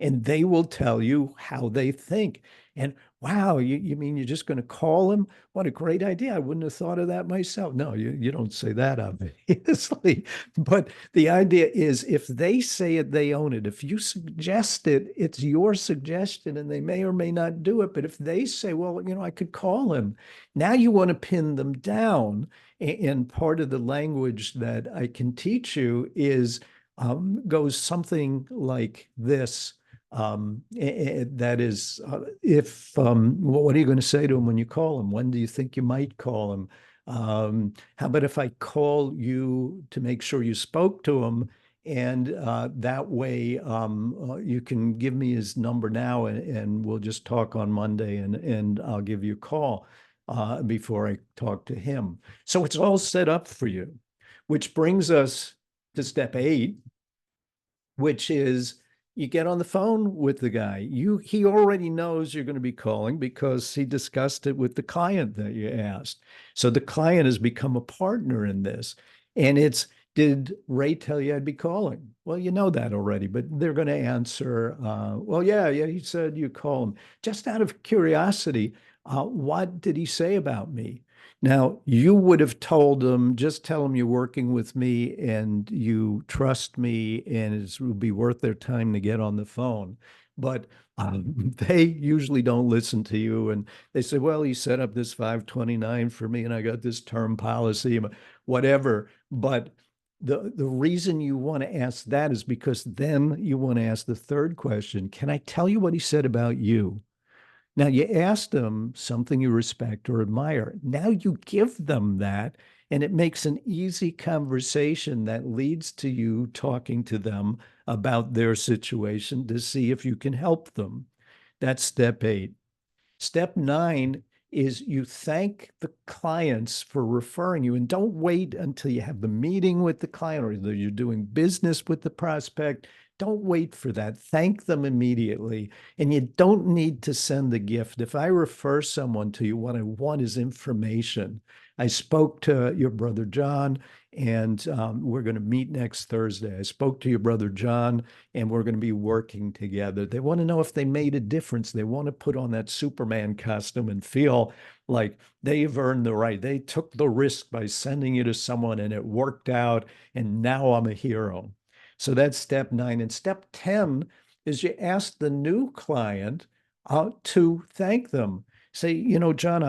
And they will tell you how they think. And wow, you mean you're just going to call him? What a great idea. I wouldn't have thought of that myself. No, you don't say that, obviously. But the idea is if they say it, they own it. If you suggest it, it's your suggestion and they may or may not do it. But if they say, well, I could call him, now you want to pin them down. And part of the language that I can teach you is goes something like this. That is, what are you going to say to him when you call him? When do you think you might call him? How about if I call you to make sure you spoke to him, and that way you can give me his number now, and we'll just talk on Monday, and I'll give you a call before I talk to him. So it's all set up for you, which brings us to step 8, which is you get on the phone with the guy. He already knows you're going to be calling because he discussed it with the client that you asked. So the client has become a partner in this. And it's, did Ray tell you I'd be calling? Well, you know that already, but they're going to answer, well, yeah, he said you call him. Just out of curiosity, what did he say about me? Now, you would have told them, just tell them you're working with me and you trust me and it will be worth their time to get on the phone. But they usually don't listen to you. And they say, well, he set up this 529 for me and I got this term policy, whatever. But the reason you want to ask that is because then you want to ask the third question. Can I tell you what he said about you? Now, you asked them something you respect or admire. Now you give them that, and it makes an easy conversation that leads to you talking to them about their situation to see if you can help them. That's step 8. Step 9 is you thank the clients for referring you, and don't wait until you have the meeting with the client or you're doing business with the prospect. Don't wait for that. Thank them immediately. And you don't need to send the gift. If I refer someone to you, what I want is information. I spoke to your brother John, and we're going to meet next Thursday. I spoke to your brother John, and we're going to be working together. They want to know if they made a difference. They want to put on that Superman costume and feel like they've earned the right. They took the risk by sending you to someone, and it worked out, and now I'm a hero. So that's step 9. And step 10 is you ask the new client to thank them. Say, John,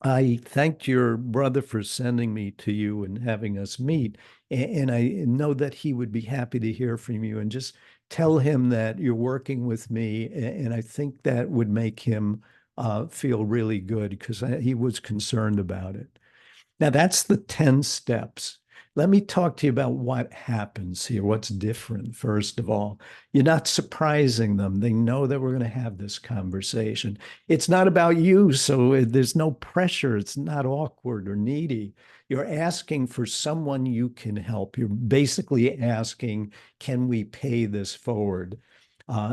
I thanked your brother for sending me to you and having us meet. And I know that he would be happy to hear from you, and just tell him that you're working with me. And I think that would make him feel really good because he was concerned about it. Now, that's the 10 steps. Let me talk to you about what happens here, what's different. First of all, you're not surprising them. They know that we're going to have this conversation. It's not about you, so there's no pressure. It's not awkward or needy. You're asking for someone you can help. You're basically asking, can we pay this forward?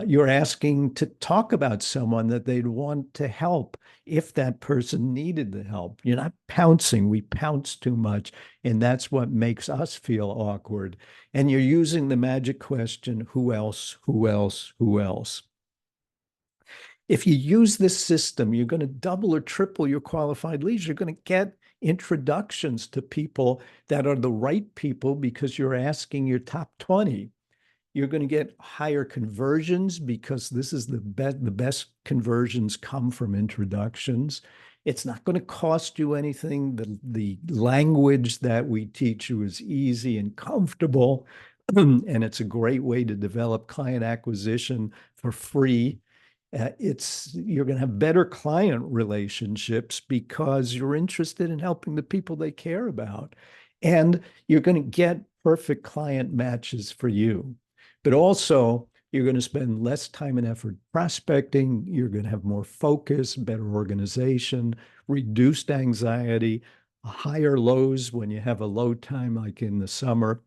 You're asking to talk about someone that they'd want to help if that person needed the help. You're not pouncing. We pounce too much, and that's what makes us feel awkward. And you're using the magic question, who else, who else, who else? If you use this system, you're going to double or triple your qualified leads. You're going to get introductions to people that are the right people because you're asking your top 20. You're going to get higher conversions because this is the best conversions come from introductions. It's not going to cost you anything. The language that we teach you is easy and comfortable, and it's a great way to develop client acquisition for free. You're going to have better client relationships because you're interested in helping the people they care about, and you're going to get perfect client matches for you. But also, you're going to spend less time and effort prospecting. You're going to have more focus, better organization, reduced anxiety, higher lows when you have a low time like in the summer.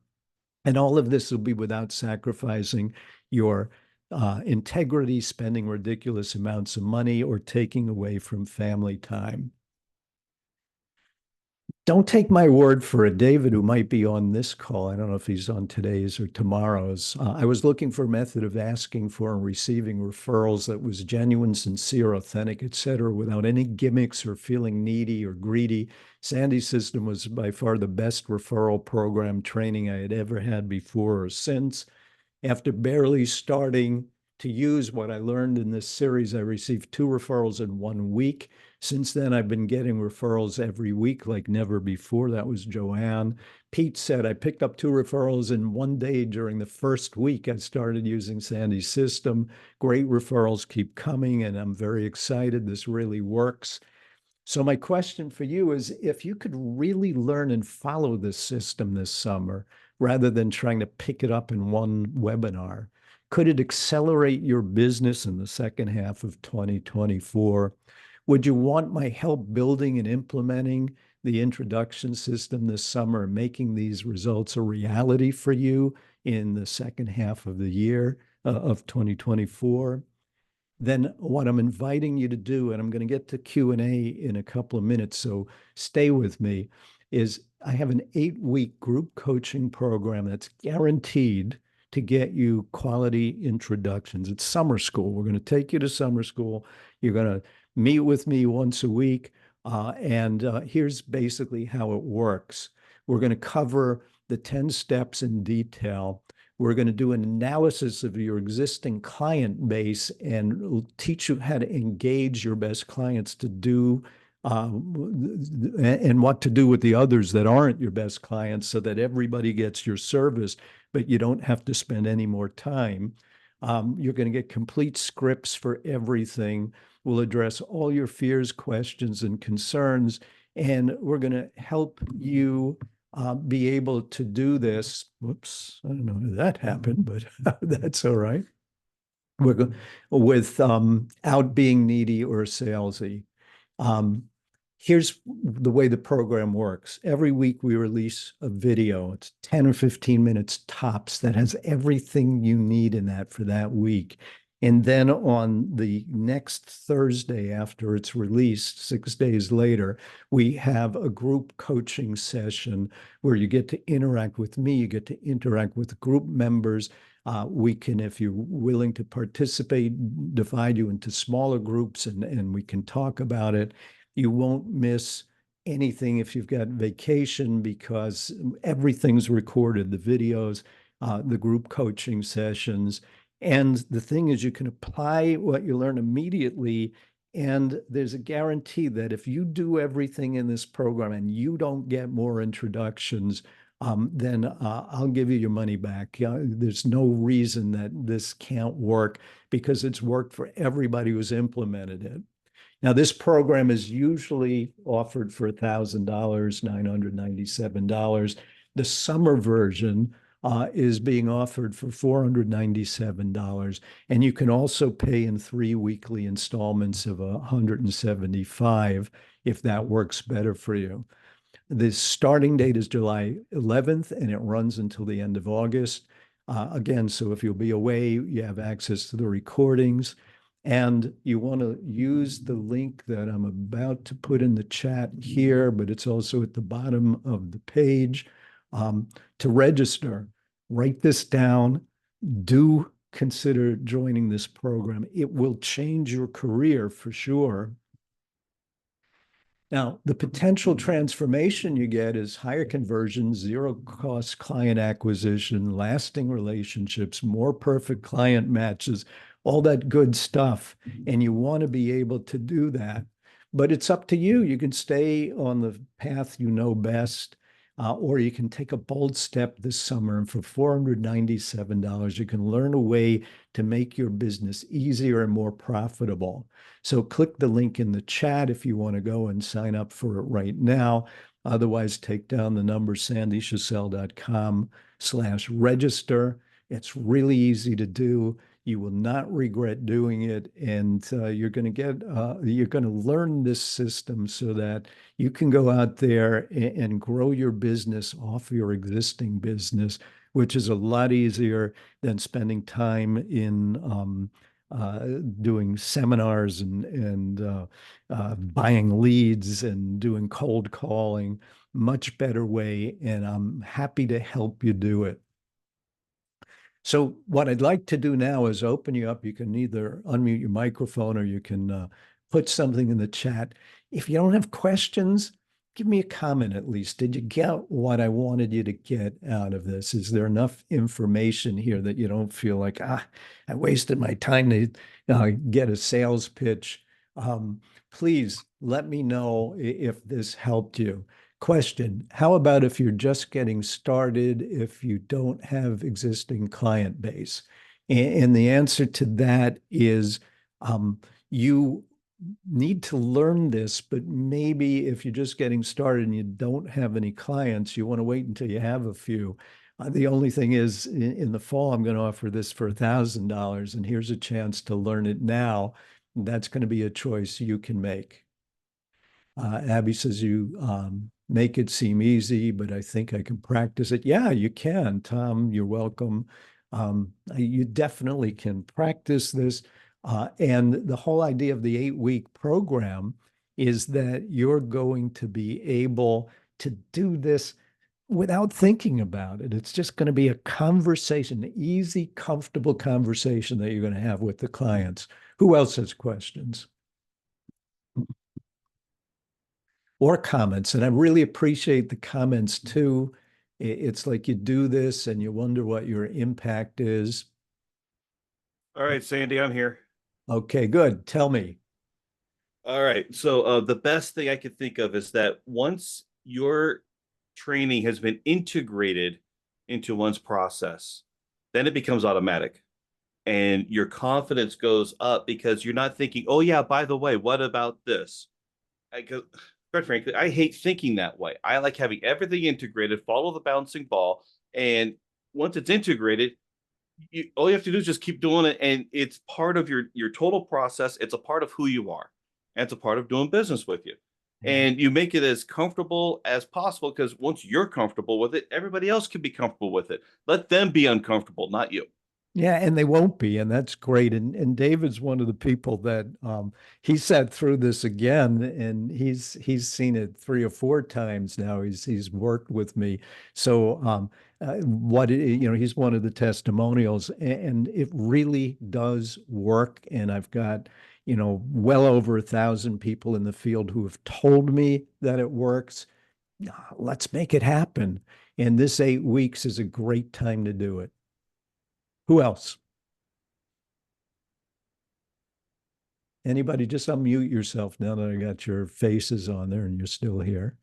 And all of this will be without sacrificing your integrity, spending ridiculous amounts of money, or taking away from family time. Don't take my word for it. David, who might be on this call, I don't know if he's on today's or tomorrow's. I was looking for a method of asking for and receiving referrals that was genuine, sincere, authentic, etc., without any gimmicks or feeling needy or greedy. Sandy's system was by far the best referral program training I had ever had before or since. After barely starting to use what I learned in this series, I received 2 referrals in 1 week. Since then, I've been getting referrals every week like never before. That was Joanne. Pete said, I picked up 2 referrals in 1 day during the first week I started using Sandy's system. Great referrals keep coming, and I'm very excited. This really works. So my question for you is, if you could really learn and follow this system this summer, rather than trying to pick it up in one webinar, could it accelerate your business in the second half of 2024? Would you want my help building and implementing the introduction system this summer, making these results a reality for you in the second half of the year of 2024? Then what I'm inviting you to do, and I'm going to get to Q&A in a couple of minutes, so stay with me, is I have an 8-week group coaching program that's guaranteed to get you quality introductions. It's summer school. We're going to take you to summer school. You're going to meet with me once a week. And here's basically how it works. We're going to cover the 10 steps in detail. We're going to do an analysis of your existing client base and teach you how to engage your best clients to do and what to do with the others that aren't your best clients so that everybody gets your service, but you don't have to spend any more time. You're going to get complete scripts for everything. We'll address all your fears, questions, and concerns, and we're going to help you be able to do this. Whoops, I don't know how that happened, but that's all right. Without being needy or salesy. Um, Here's the way the program works. Every week we release a video. It's 10 or 15 minutes tops that has everything you need in that for that week. And then on the next Thursday after it's released, 6 days later, we have a group coaching session where you get to interact with me, you get to interact with group members. We can, if you're willing to participate, divide you into smaller groups and we can talk about it. You won't miss anything if you've got vacation because everything's recorded, the videos, the group coaching sessions. And the thing is, you can apply what you learn immediately. And there's a guarantee that if you do everything in this program and you don't get more introductions, then I'll give you your money back. There's no reason that this can't work because it's worked for everybody who's implemented it. Now, this program is usually offered for $1,000, $997. The summer version is being offered for $497. And you can also pay in 3 weekly installments of $175 if that works better for you. The starting date is July 11th, and it runs until the end of August. Again, so if you'll be away, you have access to the recordings. And you want to use the link that I'm about to put in the chat here, but it's also at the bottom of the page to register. Write this down. Do consider joining this program. It will change your career for sure. Now, the potential transformation you get is higher conversions, zero cost client acquisition, lasting relationships, more perfect client matches, all that good stuff. And you want to be able to do that. But it's up to you. You can stay on the path you know best, or you can take a bold step this summer. And for $497, you can learn a way to make your business easier and more profitable. So click the link in the chat if you want to go and sign up for it right now. Otherwise, take down the number sandyschussel.com/register. It's really easy to do. You will not regret doing it, and you're going to learn this system so that you can go out there and grow your business off your existing business, which is a lot easier than spending time in doing seminars and buying leads and doing cold calling. Much better way, and I'm happy to help you do it. So what I'd like to do now is open you up. You can either unmute your microphone or you can put something in the chat. If you don't have questions, give me a comment at least. Did you get what I wanted you to get out of this? Is there enough information here that you don't feel like, I wasted my time to get a sales pitch? Please let me know if this helped you. Question, how about if you're just getting started, if you don't have existing client base? And the answer to that is you need to learn this, but maybe if you're just getting started and you don't have any clients, you want to wait until you have a few. The only thing is in the fall, I'm going to offer this for $1,000, and here's a chance to learn it now. That's going to be a choice you can make. Abby says you make it seem easy, but I think I can practice it. Yeah, you can, Tom. You're welcome. You definitely can practice this. And the whole idea of the 8-week program is that you're going to be able to do this without thinking about it. It's just going to be a conversation, an easy, comfortable conversation that you're going to have with the clients. Who else has questions or comments? And I really appreciate the comments too. It's like you do this and you wonder what your impact is. All right, Sandy, I'm here. Okay, good. Tell me. All right. So the best thing I could think of is that once your training has been integrated into one's process, then it becomes automatic. And your confidence goes up because you're not thinking, oh, yeah, by the way, what about this? Because, quite frankly, I hate thinking that way. I like having everything integrated, follow the bouncing ball. And once it's integrated, all you have to do is just keep doing it, and it's part of your total process. It's a part of who you are, and it's a part of doing business with you. And you make it as comfortable as possible because once you're comfortable with it, everybody else can be comfortable with it. Let them be uncomfortable, not you. Yeah, and they won't be, and that's great. And David's one of the people that he sat through this again, and he's seen it 3 or 4 times now. He's worked with me, so he's one of the testimonials, and it really does work. And I've got well over 1,000 people in the field who have told me that it works. Let's make it happen. And this 8 weeks is a great time to do it. Who else? Anybody, just unmute yourself now that I got your faces on there and you're still here.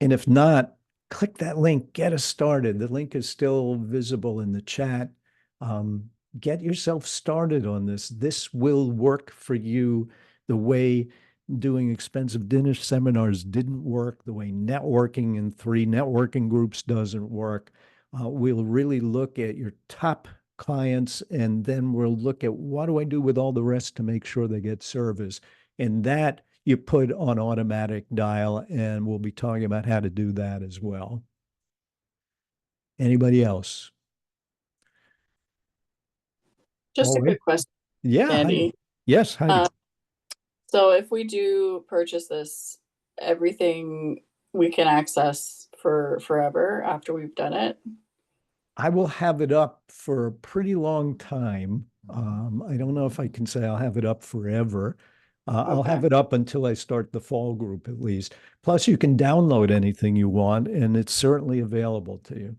And if not, click that link, get us started. The link is still visible in the chat. Get yourself started on this. This will work for you the way doing expensive dinner seminars didn't work, the way networking in 3 networking groups doesn't work. We'll really look at your top clients, and then we'll look at what do I do with all the rest to make sure they get service. And that you put on automatic dial, and we'll be talking about how to do that as well. Anybody else? Just All a right. quick question, Yeah, Heidi. Sandy. Yes, Heidi. So if we do purchase this, everything we can access for forever after we've done it? I will have it up for a pretty long time. I don't know if I can say I'll have it up forever. I'll have Okay. it up until I start the fall group at least. Plus, you can download anything you want, and it's certainly available to you.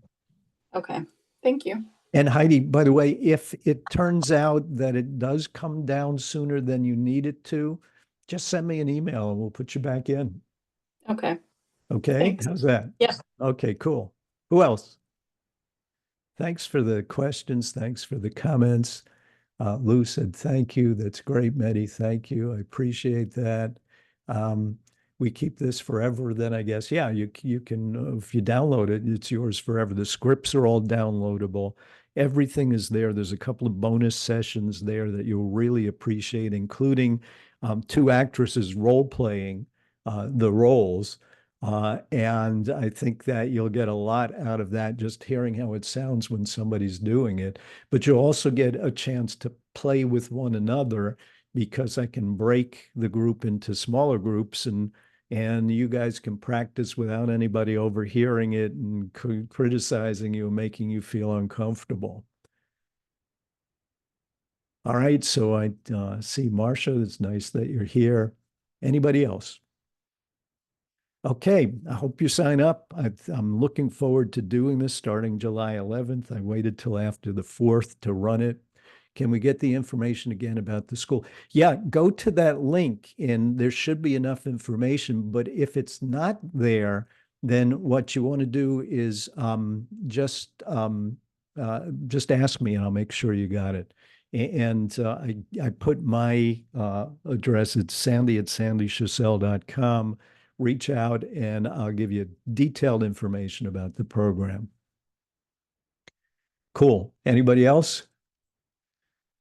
Okay. Thank you. And Heidi, by the way, if it turns out that it does come down sooner than you need it to, just send me an email and we'll put you back in. Okay. Okay? Thanks. How's that? Yeah. Okay, cool. Who else? Thanks for the questions. Thanks for the comments. Lou said, thank you. That's great, Mehdi. Thank you. I appreciate that. Um, we keep this forever, then I guess, yeah, you can, if you download it, it's yours forever. The scripts are all downloadable. Everything is there. There's a couple of bonus sessions there that you'll really appreciate, including two actresses role playing the roles. And I think that you'll get a lot out of that just hearing how it sounds when somebody's doing it. But you'll also get a chance to play with one another because I can break the group into smaller groups and you guys can practice without anybody overhearing it and criticizing you and making you feel uncomfortable. All right, so I see Marcia. It's nice that you're here. Anybody else? Okay, I hope you sign up. I'm looking forward to doing this starting July 11th. I waited till after the 4th to run it. Can we get the information again about the school? Yeah, go to that link and there should be enough information. But if it's not there, then what you want to do is just ask me and I'll make sure you got it. And I put my address. It's sandy@sandyschussel.com. Reach out and I'll give you detailed information about the program. Cool. Anybody else?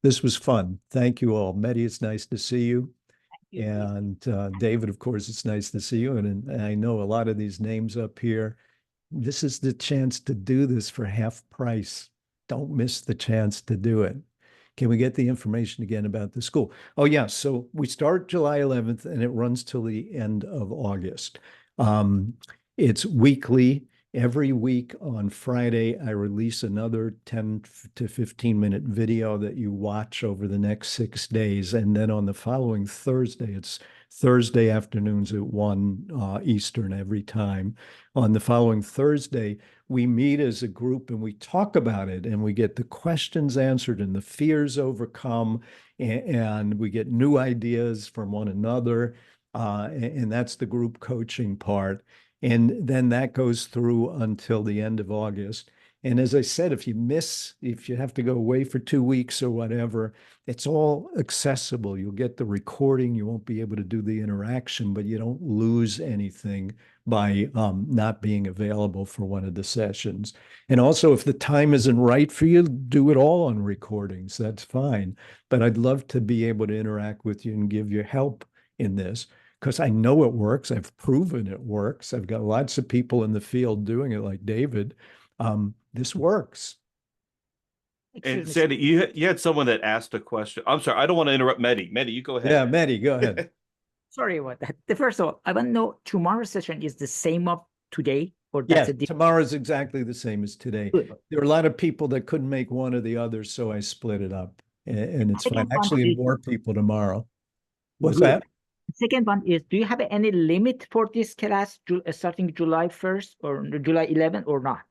This was fun. Thank you all. Mehdi, it's nice to see you. And David, of course, it's nice to see you. And I know a lot of these names up here. This is the chance to do this for half price. Don't miss the chance to do it. Can we get the information again about the school? Oh, yeah. So we start July 11th and it runs till the end of August. It's weekly. Every week on Friday, I release another 10 to 15-minute video that you watch over the next 6 days. And then on the following Thursday, it's Thursday afternoons at 1 Eastern every time. On the following Thursday, we meet as a group and we talk about it and we get the questions answered and the fears overcome and we get new ideas from one another. And that's the group coaching part. And then that goes through until the end of August. And as I said, if you have to go away for 2 weeks or whatever, it's all accessible. You'll get the recording. You won't be able to do the interaction, but you don't lose anything by not being available for one of the sessions. And also, if the time isn't right for you, do it all on recordings. That's fine. But I'd love to be able to interact with you and give you help in this because I know it works. I've proven it works. I've got lots of people in the field doing it, like David. This works. And Sandy, you had someone that asked a question. I'm sorry, I don't want to interrupt Mehdi. Mehdi, you go ahead. Yeah, Mehdi, go ahead. Sorry about that. The first of all, I want to know tomorrow's session is the same of today, or that's Yeah, tomorrow's exactly the same as today. Good. There are a lot of people that couldn't make one or the other, so I split it up, and it's fine. Actually, more people tomorrow. What's Good. that? Second one is, do you have any limit for this class starting July 1st or July 11th or not?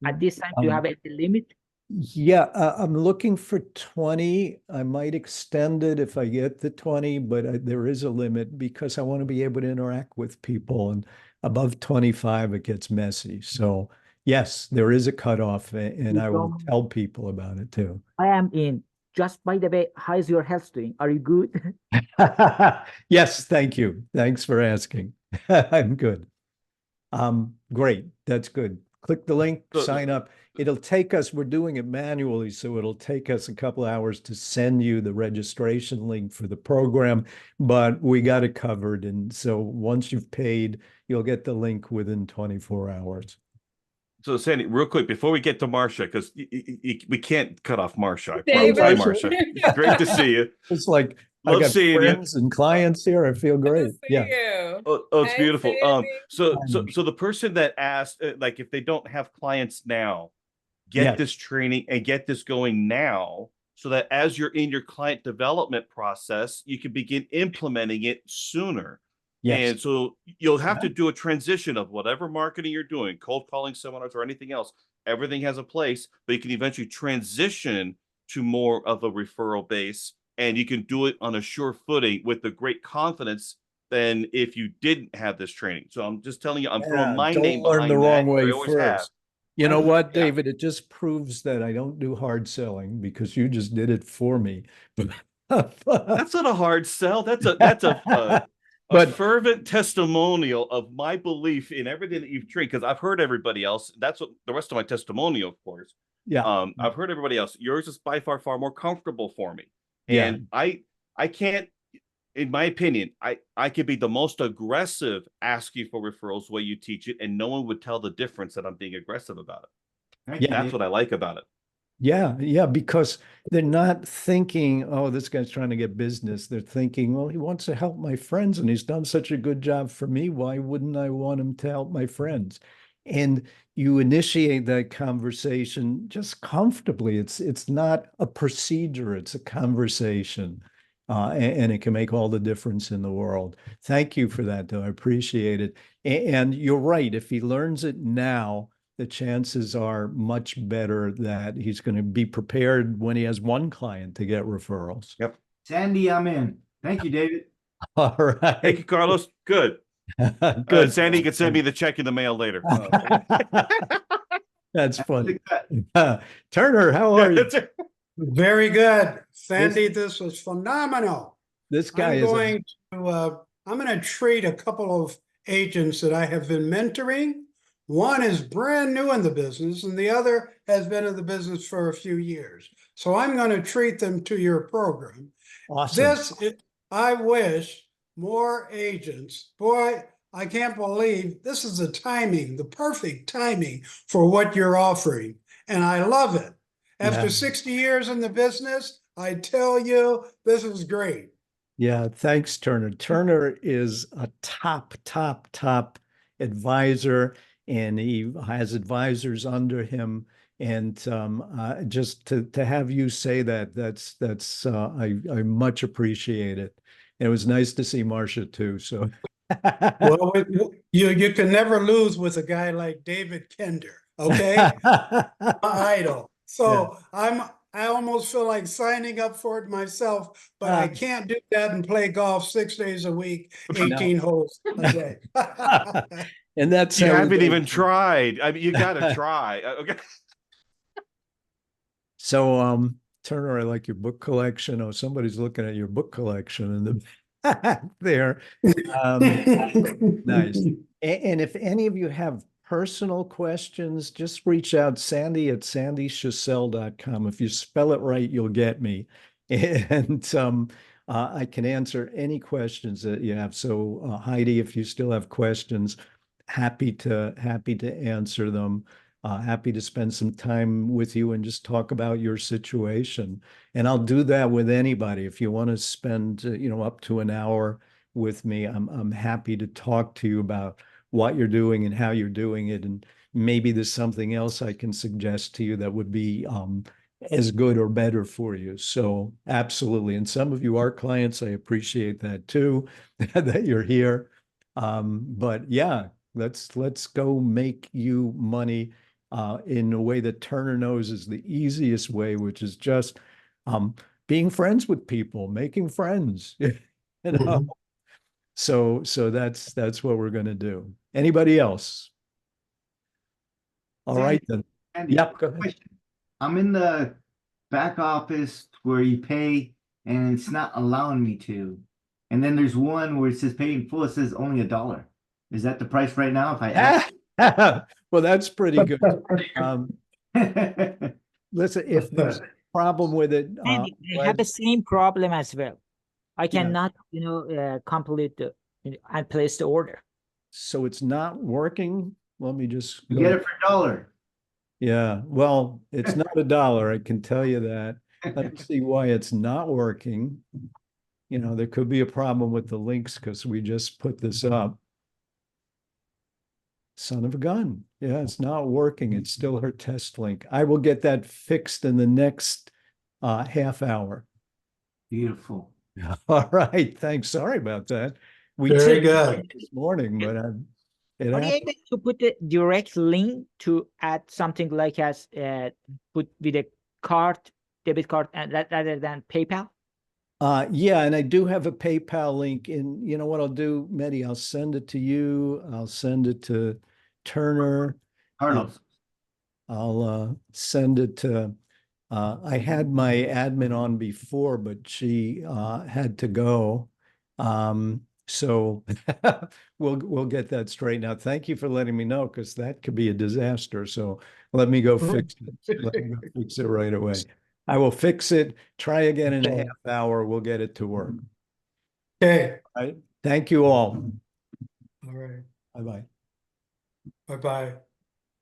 At this time, do you have any limit? Yeah, I'm looking for 20. I might extend it if I get the 20, but there is a limit because I want to be able to interact with people. And above 25, it gets messy. So yes, there is a cutoff, and I will tell people about it too. I am in. Just by the way, how is your health doing? Are you good? Yes, thank you. Thanks for asking. I'm good. Great. That's good. Click the link, sign up. It'll take us, we're doing it manually, so it'll take us a couple hours to send you the registration link for the program, but we got it covered. And so once you've paid, you'll get the link within 24 hours. So Sandy, real quick, before we get to Marcia, because we can't cut off Marcia. David. Hi, Marcia. Great to see you. It's like Love I got seeing friends and clients here. I feel great. Yeah. You. Oh, it's Hi, beautiful. Sandy. So the person that asked, if they don't have clients now, get this training and get this going now. so that as you're in your client development process, you can begin implementing it sooner. Yes. And so you'll have to do a transition of whatever marketing you're doing, cold calling seminars or anything else. Everything has a place, but you can eventually transition to more of a referral base, and you can do it on a sure footing with the great confidence than if you didn't have this training. So I'm just telling you, I'm throwing my don't name learn the behind wrong that. way I always have. first. You know what, Yeah. David? It just proves that I don't do hard selling because you just did it for me. That's not a hard sell. That's a But fervent testimonial of my belief in everything that you've trained. Because I've heard everybody else. That's what the rest of my testimonial, of course. yeah, I've heard everybody else. Yours is by far more comfortable for me. yeah, And I can't, in my opinion, I could be the most aggressive asking for referrals the way you teach it, and no one would tell the difference that I'm being aggressive about it. yeah. That's what I like about it. Yeah, because they're not thinking, oh, this guy's trying to get business. They're thinking, well, he wants to help my friends and he's done such a good job for me. Why wouldn't I want him to help my friends? And you initiate that conversation just comfortably. It's not a procedure, it's a conversation. And it can make all the difference in the world. Thank you for that, though. I appreciate it. And you're right. If he learns it now, the chances are much better that he's going to be prepared when he has one client to get referrals. Yep. Sandy, I'm in. Thank you, David. All Thank you, right. Carlos. Good. Good. Sandy can send me the check in the mail later. That's funny. Turner, how are you? Very good. Sandy, this was phenomenal. This guy I'm is going I'm going to treat a couple of agents that I have been mentoring. One is brand new in the business and the other has been in the business for a few years. So I'm going to treat them to your program. awesome. I wish more agents, boy, I can't believe this is the timing, the perfect timing for what you're offering. And I love it. After Yeah. 60 years in the business, I tell you, this is great. Yeah, thanks, Turner. Turner is a top advisor, and he has advisors under him. And just to have you say that, I much appreciate it. And it was nice to see Marcia too. So Well, you can never lose with a guy like David Kender, okay? Idol. So I almost feel like signing up for it myself, but I can't do that and play golf 6 days a week, 18 holes a day. And that's You how haven't we even do. tried. I mean, you got to try. Okay. So, Turner, I like your book collection. Oh, somebody's looking at your book collection in the back there. Nice. And if any of you have personal questions, just reach out, Sandy at sandyschussel.com. If you spell it right, you'll get me. And I can answer any questions that you have. So, Heidi, if you still have questions, happy to answer them. Happy to spend some time with you and just talk about your situation. And I'll do that with anybody. If you want to spend, up to an hour with me, I'm happy to talk to you about what you're doing and how you're doing it. And maybe there's something else I can suggest to you that would be as good or better for you. So absolutely. And some of you are clients. I appreciate that too, that you're here. But yeah, let's go make you money in a way that Turner knows is the easiest way, which is just being friends with people, making friends. So that's what we're going to do. Anybody else? All Sandy, right then. Sandy, Yep, go ahead. question. I'm in the back office where you pay and it's not allowing me to. And then there's one where it says pay in full, it says only $1. Is that the price right now if I ask? Well, that's pretty good. Listen, if there's a problem with it, And I have the same problem as well. I cannot, complete and place the order. so it's not working. Let me just You go. get it for $1. Yeah, well, it's not $1, I can tell you that. Let me see why it's not working. There could be a problem with the links because we just put this up. Son of a gun. Yeah, it's not working. It's still her test link. I will get that fixed in the next half hour. Beautiful. All right, thanks. Sorry about that. We Very did good. this morning, but it Are you happened. able to put a direct link to add something like as put with a card, debit card, and rather than PayPal? Yeah, and I do have a PayPal link in, you know what I'll do, Mehdi, I'll send it to you. I'll send it to Turner. Carlos. I'll send it to, I had my admin on before, but she had to go. So we'll get that straightened out. Thank you for letting me know, because that could be a disaster. So let me go fix it. Let me go fix it right away. I will fix it. Try again in a Okay. half hour. We'll get it to work. Okay, All right. Thank you all. all right, Bye-bye. bye-bye.